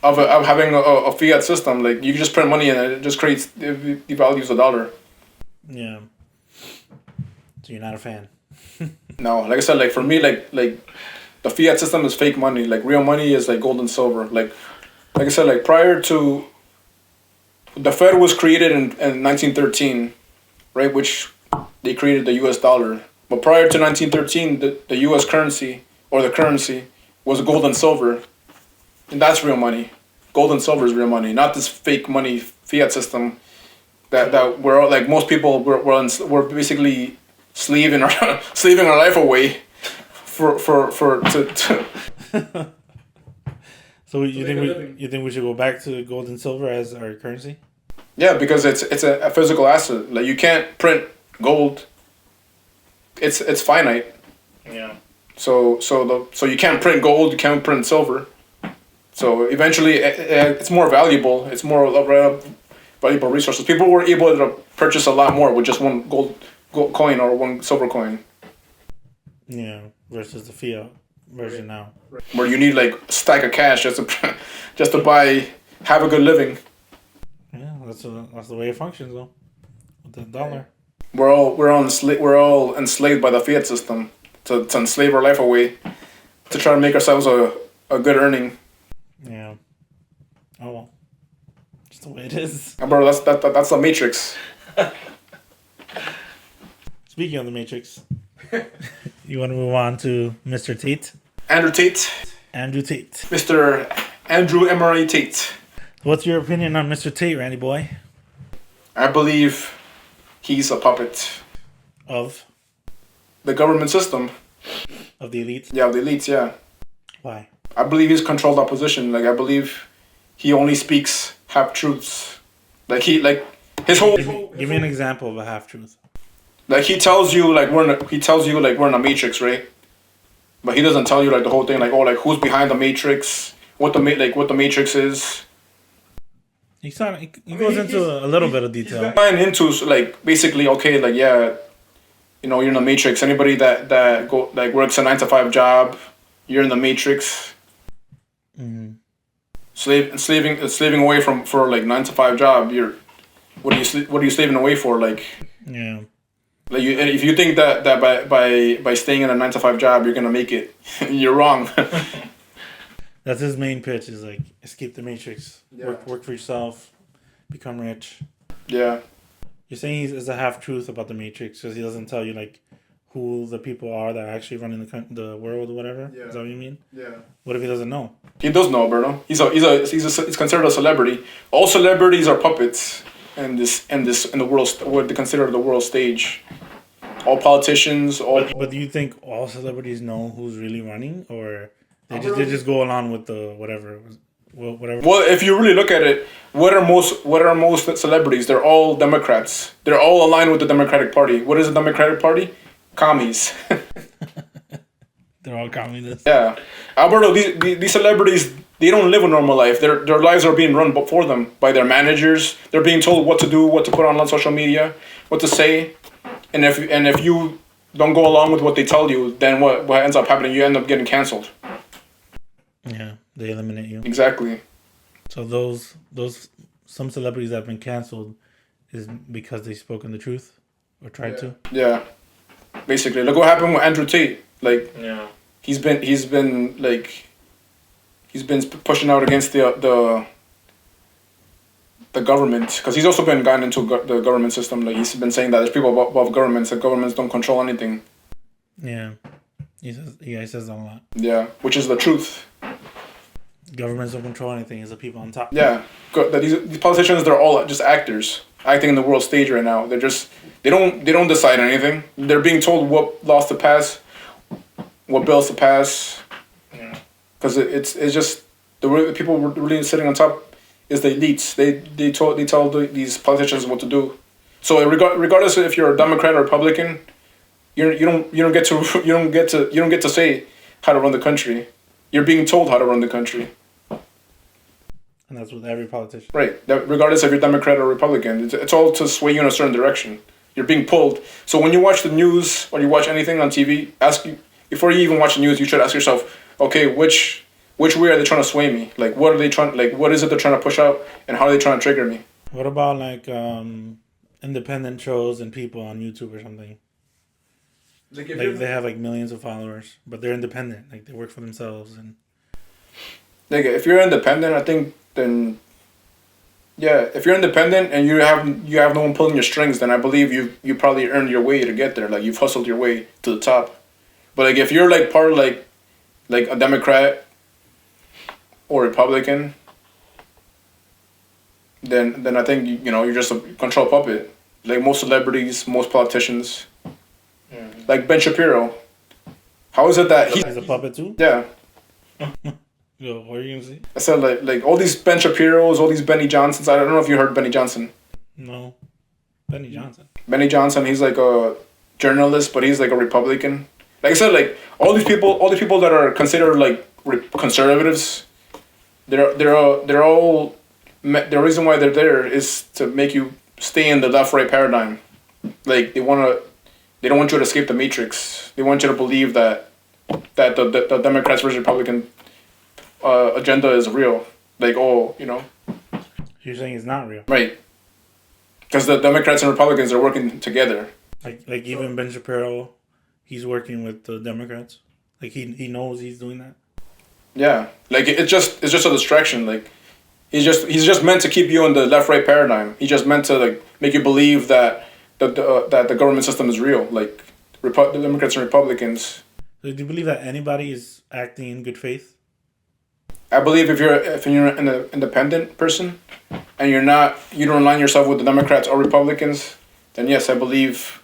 of having a fiat system. Like you can just print money and it just devalues the dollar. Yeah. So you're not a fan. No, like I said, like for me, like the fiat system is fake money. Like real money is like gold and silver. Like I said, like prior to the Fed was created in 1913, right? Which they created the U.S. dollar. But prior to 1913, the U.S. currency or the currency was gold and silver, and that's real money. Gold and silver is real money, not this fake money fiat system that we're all, like most people we're basically slaving our slaving our life away for to So you think we should go back to gold and silver as our currency? yeah, because it's a physical asset. Like you can't print gold. It's finite. Yeah. So you can't print gold, you can't print silver. So eventually it's more valuable. It's more valuable resources. People were able to purchase a lot more with just one gold coin or one silver coin. Yeah, versus the fiat version now. Where you need like a stack of cash just to buy, have a good living. Yeah, that's the way it functions though. With the dollar. We're all enslaved by the fiat system to enslave our life away to try to make ourselves a good earning. Yeah. Oh well. Just the way it is. Bro, that's the Matrix. Speaking of the Matrix, you want to move on to Mr. Tate? Andrew Tate. Andrew Tate. Mr. Andrew Emery Tate. What's your opinion on Mr. Tate, Randy boy? I believe he's a puppet Of the government system. Of the elite? Yeah, the elites, yeah. Why? I believe he's controlled opposition. Like I believe he only speaks half truths. Like his whole Give me an example of a half truth. like he tells you like we're in a matrix, right? But he doesn't tell you like the whole thing, like who's behind the matrix, what the matrix is. He goes into a little bit of detail. Going into like basically okay, like yeah, you know, you're in the matrix. Anybody that works a 9-to-5 job, you're in the matrix. Mm-hmm. Slaving away for like 9-to-5 job. What are you slaving away for? Like Yeah. like if you think that by staying in a 9-to-5 job you're gonna make it, you're wrong. That's his main pitch. Is like escape the matrix. Yeah. Work for yourself. Become rich. Yeah. You're saying he's a half truth about the matrix because he doesn't tell you like who the people are that are actually running the world or whatever. Yeah. Is that what you mean? Yeah. What if he doesn't know? He does know, Berto. He's considered a celebrity. All celebrities are puppets in the world, what they consider the world stage. All politicians, But do you think all celebrities know who's really running, or they just go along with the whatever? Well, if you really look at it, what are most celebrities? They're all Democrats. They're all aligned with the Democratic Party. What is the Democratic Party? Commies. They're all communists. Yeah, Alberto. These celebrities, they don't live a normal life. Their lives are being run for them by their managers. They're being told what to do, what to put on social media, what to say, and if you don't go along with what they tell you, then what ends up happening? You end up getting canceled. Yeah, they eliminate you. Exactly. So those some celebrities that have been canceled is because they spoken the truth or tried to. Yeah. Basically, look what happened with Andrew Tate. Like, Yeah. he's been pushing out against the government because he's also been gotten into the government system. Like he's been saying that there's people above governments, that governments don't control anything. Yeah, he says that a lot. Yeah, which is the truth. Governments don't control anything. It's the people on top. Yeah, that these politicians, they're all just actors acting in the world stage right now. They're just they don't decide anything. They're being told what laws to pass, what bills to pass. Yeah. Because it's just the people really sitting on top is the elites. They tell these politicians what to do. So regardless if you're a Democrat or Republican, you don't get to say how to run the country. You're being told how to run the country. And that's with every politician. Right. Regardless if you're Democrat or Republican, it's all to sway you in a certain direction. You're being pulled. So when you watch the news or you watch anything on TV, before you even watch the news, you should ask yourself, okay, which way are they trying to sway me? Like, what are they trying? Like, what is it they're trying to push out, and how are they trying to trigger me? What about like independent shows and people on YouTube or something? Like they have like millions of followers, but they're independent. Like they work for themselves and. Like, if you're independent, I think then. Yeah, if you're independent and you have no one pulling your strings, then I believe you probably earned your way to get there. Like you've hustled your way to the top. But like if you're like part of like a Democrat or Republican, then I think you're just a control puppet. Like most celebrities, most politicians, like Ben Shapiro. How is it that He's a puppet too? Yeah. Yo, what are you gonna say? I said like all these Ben Shapiros, all these Benny Johnsons. I don't know if you heard Benny Johnson. No. Benny Johnson. Benny Johnson, he's like a journalist, but he's like a Republican. Like I said, like all these people that are considered like conservatives, they're all the reason why they're there is to make you stay in the left-right paradigm. Like they don't want you to escape the matrix. They want you to believe that the Democrats versus Republican agenda is real. Like You're saying it's not real, right? Because the Democrats and Republicans are working together. Like even Ben Shapiro, he's working with the Democrats. Like he knows he's doing that. Yeah, like it's just a distraction. Like he's just meant to keep you in the left-right paradigm. He's just meant to like make you believe that that the government system is real. Like the Democrats and Republicans. So do you believe that anybody is acting in good faith? I believe if you're an independent person and you don't align yourself with the Democrats or Republicans, then yes, I believe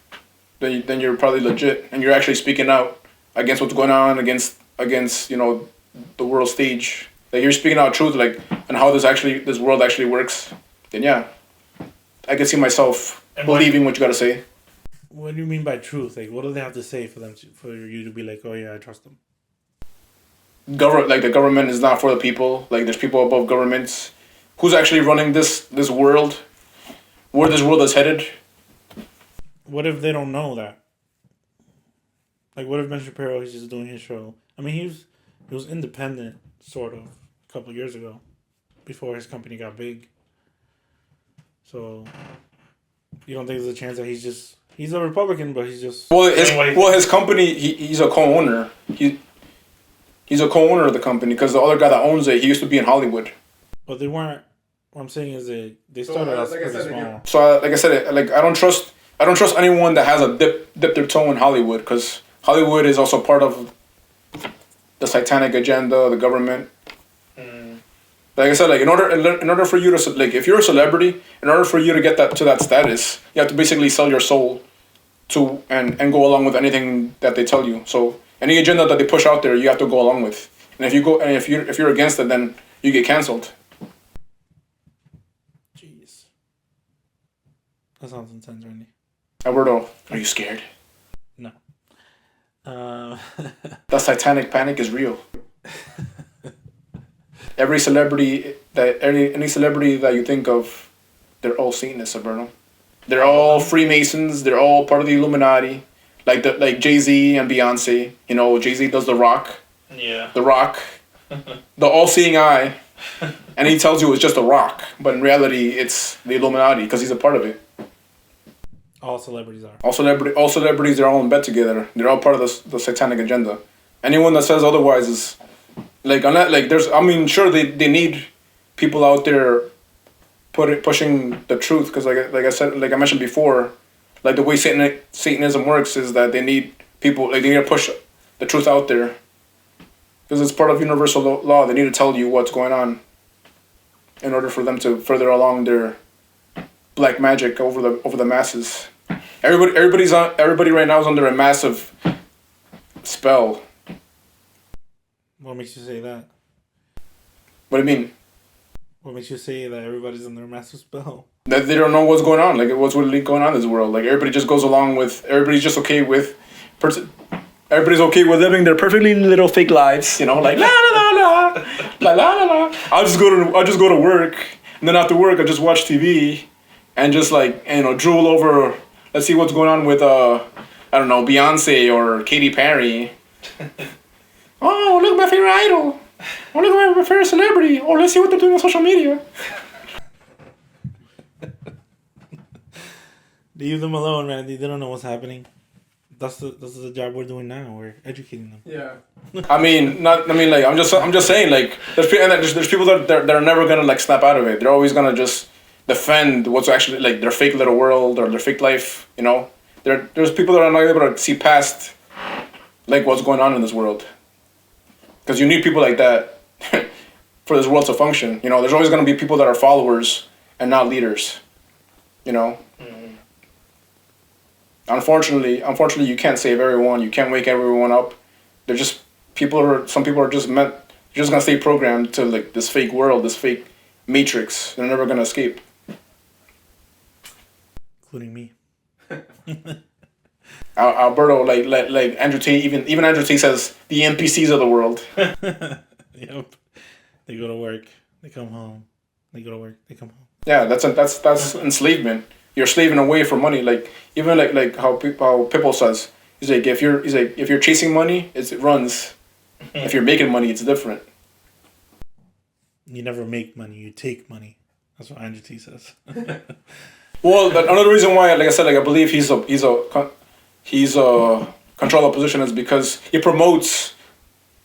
then you're probably legit and you're actually speaking out against what's going on against the world stage. Like you're speaking out truth, like and how this world actually works. Then yeah, I can see myself believing what you gotta say. What do you mean by truth? Like, what do they have to say for you to be like, oh yeah, I trust them? The government is not for the people. Like there's people above governments. Who's actually running this world? Where this world is headed? What if they don't know that? Like, what if Ben Shapiro is just doing his show? I mean, he was independent, sort of, a couple of years ago, before his company got big. So, you don't think there's a chance that he's a Republican, but he's just... His company, he's a co-owner. He's a co-owner of the company because the other guy that owns it, he used to be in Hollywood. But they weren't... What I'm saying is they started out pretty small. So, like I said, I don't trust anyone that has dip their toe in Hollywood because Hollywood is also part of the satanic agenda, the government. Like I said, like in order for you to like if you're a celebrity, in order for you to get to that status, you have to basically sell your soul to and go along with anything that they tell you. So any agenda that they push out there, you have to go along with. And if you're against it, then you get canceled. Jeez, that sounds intense, Randy. Alberto, are you scared? No. The satanic panic is real. Any celebrity that you think of, they're all Satanists, Alberto. They're all Freemasons. They're all part of the Illuminati. Like Jay-Z and Beyonce. You know, Jay-Z does The Rock. Yeah. The Rock. The all-seeing eye. And he tells you it's just a rock. But in reality, it's the Illuminati because he's a part of it. All celebrities are. All celebrities, they're all in bed together. They're all part of the satanic agenda. Anyone that says otherwise is... sure they need people out there pushing the truth because like I mentioned before, like the way Satanism works is that they need people, like they need to push the truth out there because it's part of universal law. They need to tell you what's going on in order for them to further along their black magic over the masses. Everybody right now is under a massive spell. What makes you say that? What do you mean? What makes you say that everybody's under a massive spell? That they don't know what's going on, like what's really going on in this world. Like everybody just goes along with. Everybody's just okay with. Everybody's okay with living their perfectly little fake lives. You know, like la la la la, la la la la. I'll just go to work, and then after work I just watch TV, and just drool over. Let's see what's going on with I don't know, Beyonce or Katy Perry. Oh, look at my favorite idol. Oh, look at my favorite celebrity. Oh, let's see what they're doing on social media. Leave them alone, man. They don't know what's happening. That's the job we're doing now. We're educating them. Yeah. I'm just saying, like, there's people that are never gonna like snap out of it. They're always gonna just defend what's actually like their fake little world or their fake life. You know, there's people that are not able to see past like what's going on in this world. Because you need people like that for this world to function. You know, there's always going to be people that are followers and not leaders. You know. Mm-hmm. Unfortunately, you can't save everyone. You can't wake everyone up. They're just some people are just meant. You're just gonna stay programmed to like this fake world, this fake matrix. They're never gonna escape. Including me. Alberto, like Andrew Tate, even Andrew Tate says the NPCs of the world. Yep. They go to work. They come home. They go to work. They come home. Yeah, that's enslavement. You're slaving away for money. Like even like how Pippo says, he's like if you're chasing money, it runs. If you're making money, it's different. You never make money. You take money. That's what Andrew T says. Well, another reason why, like I said, like I believe he's a control opposition is because he promotes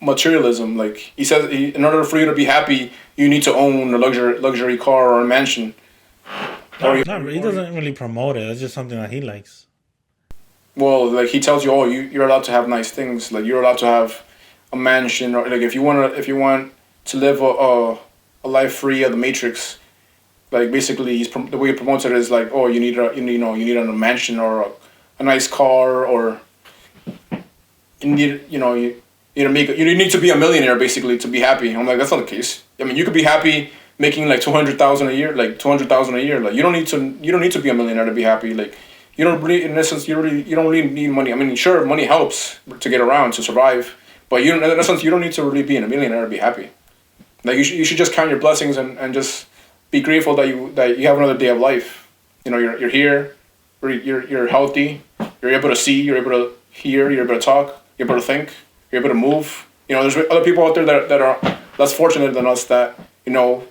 materialism. Like he says, in order for you to be happy, you need to own a luxury car or a mansion. He doesn't really promote it. It's just something that he likes. Well, like he tells you, oh, you're allowed to have nice things. Like you're allowed to have a mansion, or like if you want to live a life free of the matrix. Like basically, the way he promotes it is like, oh, you need a mansion or a nice car, or you need to be a millionaire basically to be happy. I'm like, that's not the case. I mean, you could be happy making like $200,000 a year, like $200,000 a year. Like you don't need to be a millionaire to be happy. Like you don't really, in essence, you don't really need money. I mean, sure, money helps to get around, to survive, but in essence, you don't need to really be a millionaire to be happy. Like you should just count your blessings and just be grateful that you have another day of life. You know, you're here, you're healthy, you're able to see, you're able to hear, you're able to talk, you're able to think, you're able to move. You know, there's other people out there that are less fortunate than us that, you know,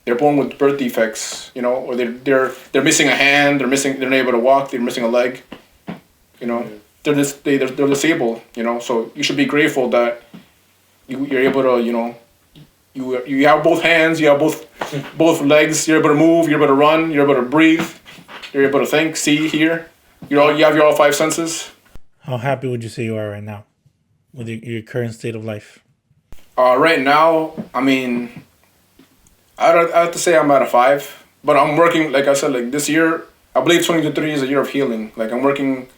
they're born with birth defects, you know, or they're missing a hand, they're not able to walk, they're missing a leg. You know, they're disabled, you know, so you should be grateful that you're able to, you know, you have both hands, you have both legs, you're able to move, you're able to run, you're able to breathe, you're able to think, see, hear. You have your all five senses. How happy would you say you are right now with your current state of life? Right now, I mean, I have to say I'm at a 5, but I'm working, like I said, like this year, I believe 2023 is a year of healing. Like I'm working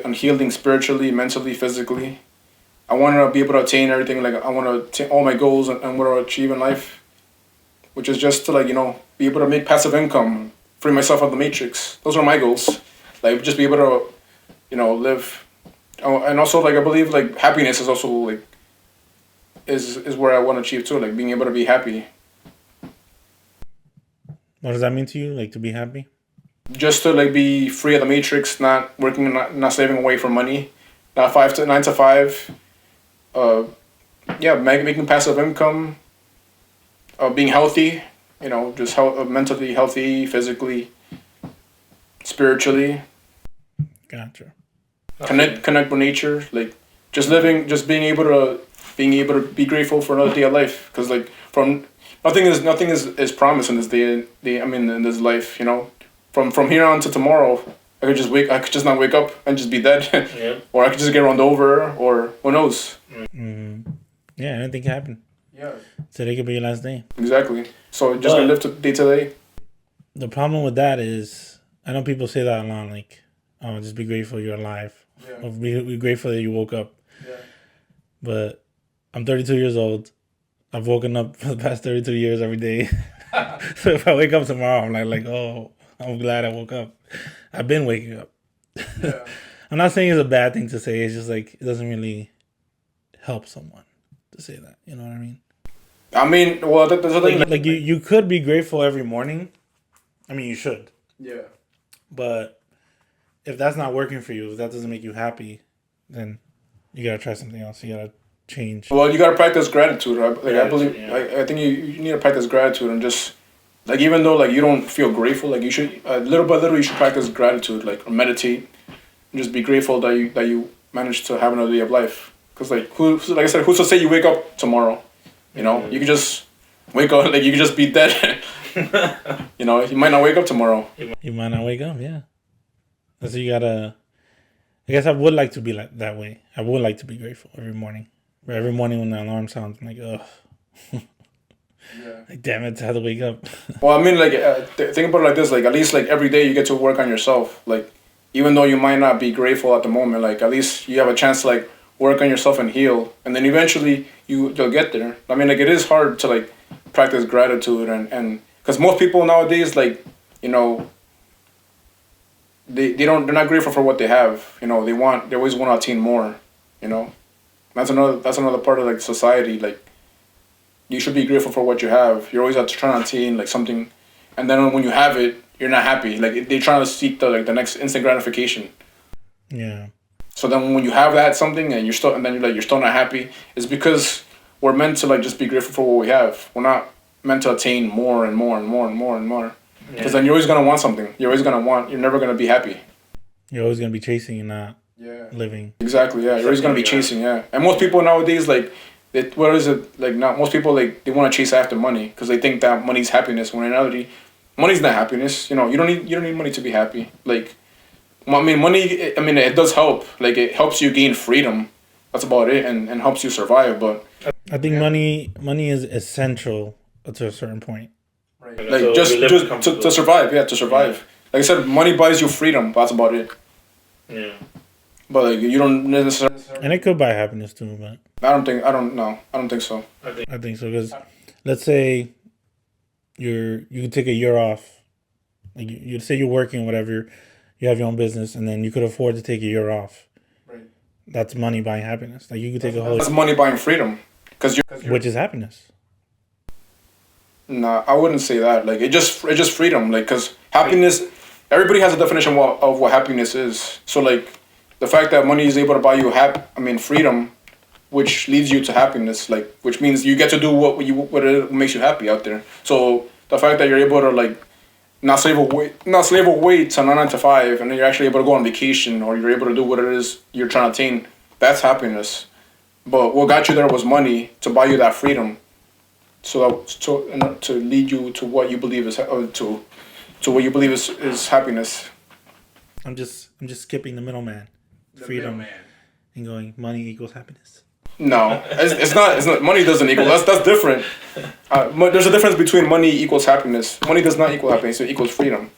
on healing spiritually, mentally, physically. I want to be able to attain everything. Like I want to attain all my goals and what I achieve in life, which is just to, like, you know, be able to make passive income, free myself of the matrix. Those are my goals. Like just be able to, you know, live. Oh, and also, like I believe like happiness is also like is where I want to achieve too. Like being able to be happy. What does that mean to you? Like to be happy? Just to like be free of the matrix, not working, not saving away for money, not 9 to 5. Making passive income, being healthy, you know, just mentally healthy, physically, spiritually. Gotcha. Connect with nature, like just living, just being able to be grateful for another day of life, because like from nothing is promised in this in this life, you know. From here on to tomorrow, I could just not wake up and just be dead. Yeah. Or I could just get run over, or who knows. Mm-hmm. Yeah, anything can happen. Yeah. Today could be your last day. Exactly. So just gonna live day to day. The problem with that is, I know people say that a lot, like, oh, just be grateful you're alive. Yeah. Or be grateful that you woke up. Yeah. But I'm 32 years old. I've woken up for the past 32 years every day. So if I wake up tomorrow, I'm like, oh, I'm glad I woke up. I've been waking up. Yeah. I'm not saying it's a bad thing to say. It's just like, it doesn't really help someone to say that. You know what I mean? I mean, well, there's a thing. Like you could be grateful every morning. I mean, you should. Yeah. But if that's not working for you, if that doesn't make you happy, then you gotta try something else. You gotta change. Well, you gotta practice gratitude. I believe. Yeah. I think you need to practice gratitude, and just like, even though like you don't feel grateful, like you should little by little you should practice gratitude, like, or meditate, and just be grateful that you managed to have another day of life. Because like like I said, who's to say you wake up tomorrow? You know, you could just wake up, like you could just be dead. You know, you might not wake up tomorrow. You might not wake up, yeah. So you gotta. I guess I would like to be like that way. I would like to be grateful every morning. But every morning when the alarm sounds, I'm like, ugh. Yeah. Like, damn it, I had to wake up. Well, I mean, like, think about it like this. Like, at least, like, every day you get to work on yourself. Like, even though you might not be grateful at the moment, like, at least you have a chance to, like, work on yourself and heal. And then eventually you'll get there. I mean, like, it is hard to, like, practice gratitude. And because most people nowadays, like, you know, they're not grateful for what they have. You know, they always want to attain more, you know. That's another part of, like, society. Like, you should be grateful for what you have. You're always trying to attain, like, something, and then when you have it, you're not happy. Like, they're trying to seek the next instant gratification. Yeah. So then when you have that something and you're still not happy, it's because we're meant to, like, just be grateful for what we have. We're not meant to attain more and more and more and more and more. Because then you're always gonna want something. You're never gonna be happy. You're always gonna be chasing and not living. Exactly. Yeah. You're always gonna be chasing. Yeah. And most people nowadays, like, what is it, like, not most people, like, they want to chase after money because they think that money's happiness, when in reality money's not happiness. You know, you don't need money to be happy. Like, I mean, money, I mean, it does help. Like, it helps you gain freedom. That's about it, and helps you survive. But I think money is essential to a certain point. right. Like, just to survive. Yeah, to survive. Like I said, money buys you freedom. That's about it. Yeah. But, like, you don't necessarily. And it could buy happiness too, but I don't think so. I think so, because let's say you can take a year off. Like, you say you're working, whatever, you have your own business, and then you could afford to take a year off. Right. That's money buying happiness. Like, you could take a whole. That's money buying freedom. Which is happiness. Nah, I wouldn't say that. Like, it's just freedom. Like, because happiness, everybody has a definition of what happiness is. So, like, the fact that money is able to buy you freedom, which leads you to happiness, like, which means you get to do what makes you happy out there. So the fact that you're able to, like, not slave away to 9 to 5, and then you're actually able to go on vacation, or you're able to do what it is you're trying to attain, that's happiness. But what got you there was money to buy you that freedom, to lead you to what you believe is to what you believe is happiness. I'm just skipping the middleman. Freedom. And going, money equals happiness. No, it's not. Money doesn't equal. That's different. There's a difference between money equals happiness. Money does not equal happiness. It equals freedom.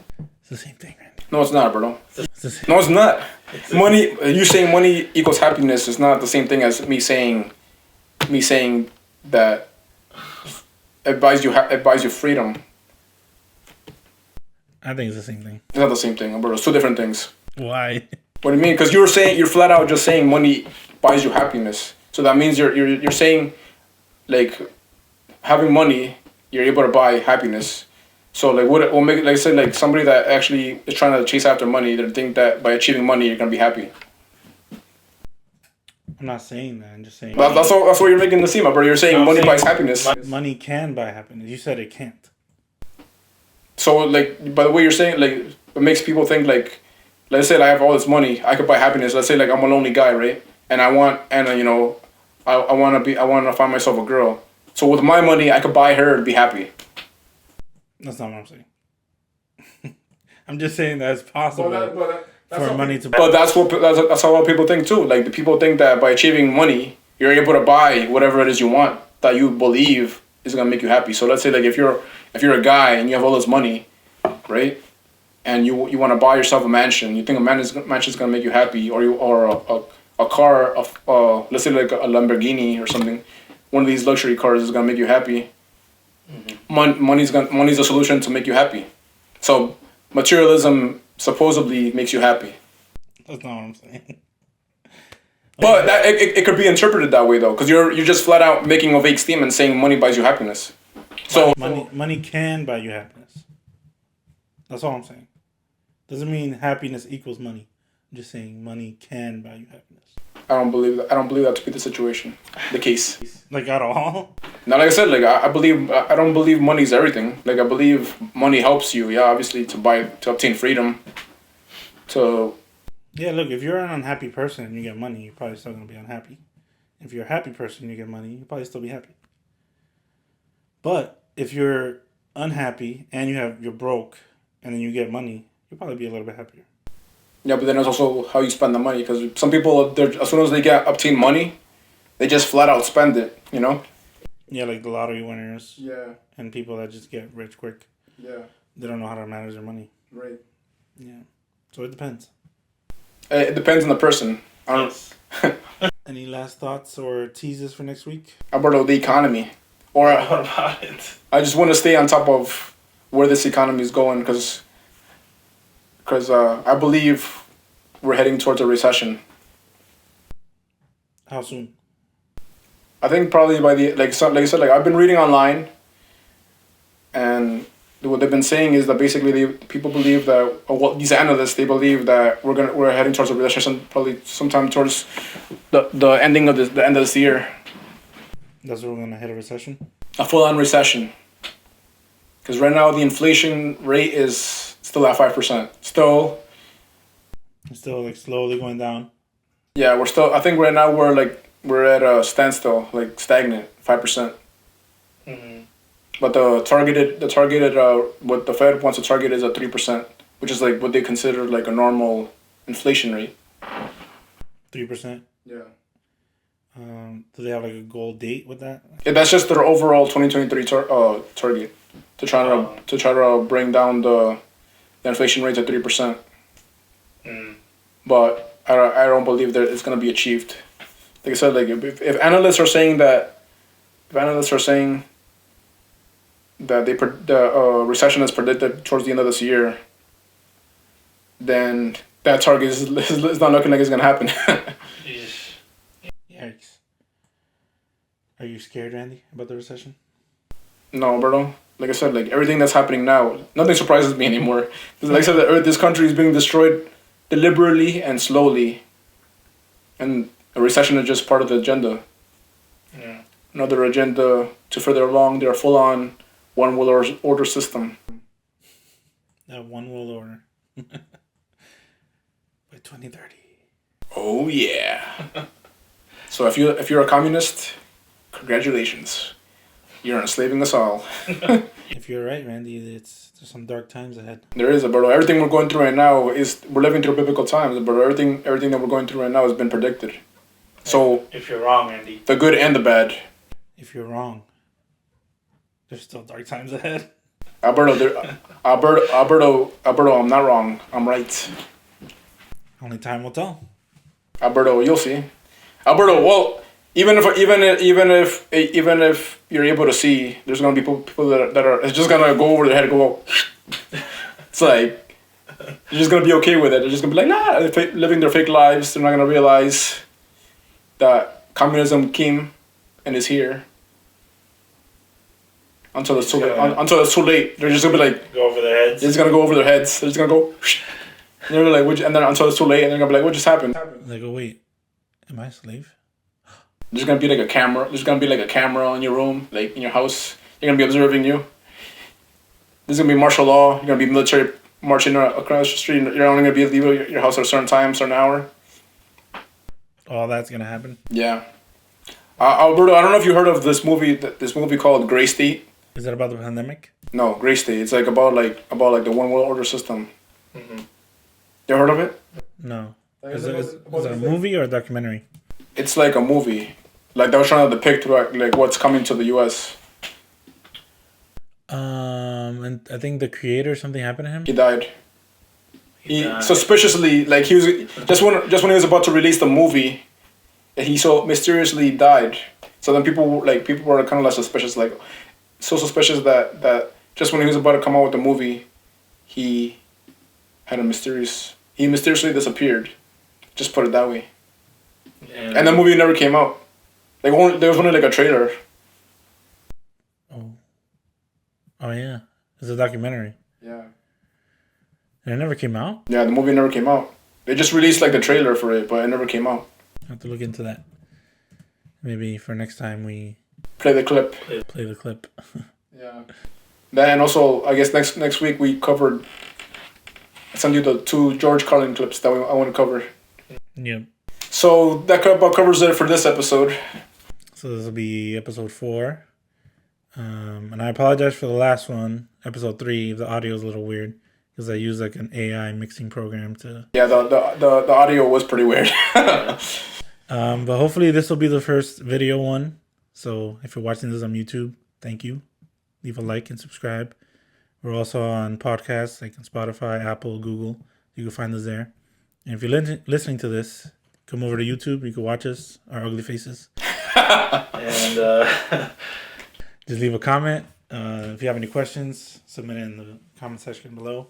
It's the same thing, man. No, it's not, bro. It's the same. No, it's not. Money. You saying money equals happiness is not the same thing as me saying that it buys you freedom. I think it's the same thing. It's not the same thing, bro. It's two different things. Why? What do you mean? Because you're flat out just saying money buys you happiness. So that means you're saying, like, having money, you're able to buy happiness. So, like, what will make, like I said, like, somebody that actually is trying to chase after money, they think that by achieving money you're gonna be happy. I'm not saying that. I'm just saying. That's what you're making it seem, bro. You're saying money buys happiness. Money can buy happiness. You said it can't. So, like, by the way you're saying, like, it makes people think, like, let's say, like, I have all this money, I could buy happiness. Let's say, like, I'm a lonely guy, right? And I want to find myself a girl. So with my money, I could buy her to be happy. That's not what I'm saying. I'm just saying that it's possible for money to. But that's how a lot of people think too. Like, the people think that by achieving money, you're able to buy whatever it is you want that you believe is gonna make you happy. So let's say, like, if you're a guy and you have all this money, right? And you want to buy yourself a mansion, you think a mansion is gonna make you happy, or a car, let's say, like, a Lamborghini or something, one of these luxury cars is gonna make you happy. Mm-hmm. Money's a solution to make you happy. So materialism supposedly makes you happy. That's not what I'm saying. But it could be interpreted that way though, because you're just flat out making a vague statement saying money buys you happiness. So money can buy you happiness. That's all I'm saying. Doesn't mean happiness equals money. I'm just saying money can buy you happiness. I don't believe that to be the situation, the case. Like, at all? Now, like I said, like, I don't believe money's everything. Like, I believe money helps you, yeah, obviously, to obtain freedom. Yeah, look, if you're an unhappy person and you get money, you're probably still gonna be unhappy. If you're a happy person and you get money, you'll probably still be happy. But if you're unhappy and you're broke and then you get money, you'll probably be a little bit happier. Yeah, but then there's also how you spend the money, because some people, as soon as they obtain money, they just flat out spend it, you know? Yeah, like the lottery winners. Yeah. And people that just get rich quick. Yeah. They don't know how to manage their money. Right. Yeah. So it depends. It depends on the person. I don't. Yes. Any last thoughts or teases for next week? About the economy, or What about it? I just want to stay on top of where this economy is going because I believe we're heading towards a recession. How soon? I think probably by the like I said, like I've been reading online, and what they've been saying is that basically people believe that, or what these analysts, they believe that we're heading towards a recession probably sometime towards the ending of the end of this year. That's where we're gonna hit a recession. A full-on recession. Because right now the inflation rate is still at 5%. Still, It's still like slowly going down. yeah, we're still. I think right now we're at a standstill, like stagnant, 5%. Mm-hmm. But the targeted what the Fed wants to target is at 3%, which is like what they consider like a normal inflation rate. 3%. Yeah. Do they have like a goal date with that? Yeah, that's just their overall 2023 target to try to bring down the inflation rate to 3%. Mm. But I don't believe that it's gonna be achieved. Like I said, like if analysts are saying that the recession is predicted towards the end of this year, then that target is not looking like it's gonna happen. Yeesh. Yikes. Are you scared, Randy, about the recession? No, bro. Like I said, like everything that's happening now, nothing surprises me anymore. 'Cause like I said, this country is being destroyed deliberately and slowly, and a recession is just part of the agenda. Yeah. Another agenda to further along their full-on one world order system. That one world order. By 2030. Oh yeah. So if you're a communist, congratulations, you're enslaving us all. If you're right, Randy, there's some dark times ahead. There is, bro. Everything we're going through right now we're living through biblical times, but everything that we're going through right now has been predicted. So If you're wrong, Andy. the good and the bad. If you're wrong, there's still dark times ahead. Alberto, I'm not wrong. I'm right. Only time will tell. Alberto, you'll see. Alberto, well, even if you're able to see, there's gonna be people that are it's just gonna go over their head and go. It's like you're just gonna be okay with it. They're just gonna be like, nah, they're living their fake lives. They're not gonna realize that communism came and is here. Until it's too late. Until it's too late, they're just gonna be like, Go over their heads. it's gonna go over their heads. They're just gonna go. And they're like, and then until it's too late, and they're gonna be like, what just happened? They go, wait, am I a slave? There's gonna be like a camera. There's gonna be like a camera in your room, like in your house. They're gonna be observing you. There's gonna be martial law. You're gonna be military marching across the street. You're only gonna be able to leave your house at a certain time, certain hour. All that's gonna happen. Yeah. Alberto, I don't know if you heard of this movie. This movie called Gray State. Is that about the pandemic? No, Gray State. It's like about the one world order system. Mm-hmm. You heard of it? No. Like, Is it's it about a this movie or a documentary? It's like a movie. Like they were trying to depict like what's coming to the U.S. And I think the creator, something happened to him. He died. He died. suspiciously, like he was just when he was about to release the movie, he so mysteriously died. So then people were kind of less suspicious, like so suspicious that just when he was about to come out with the movie, he mysteriously disappeared. Just put it that way. And the movie never came out. Like there was only like a trailer. Oh yeah, it's a documentary. Yeah. And it never came out. Yeah, the movie never came out. They just released like the trailer for it, but it never came out. I have to look into that. Maybe for next time we Play the clip. play the clip. Yeah. Then also, I guess next week we covered. I sent you the 2 George Carlin clips that I want to cover. Yep. So that about covers it for this episode. So this will be episode 4. And I apologize for the last one, episode 3. The audio is a little weird because I use like an AI mixing program to. Yeah, the audio was pretty weird. But hopefully this will be the first video one. So if you're watching this on YouTube, thank you. Leave a like and subscribe. We're also on podcasts like on Spotify, Apple, Google. You can find us there. And if you're listening to this, come over to YouTube. You can watch us, our ugly faces. And just leave a comment. If you have any questions, submit it in the comment section below.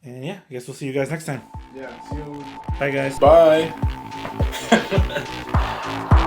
And yeah, I guess we'll see you guys next time. Yeah, see you. Bye, guys. Bye.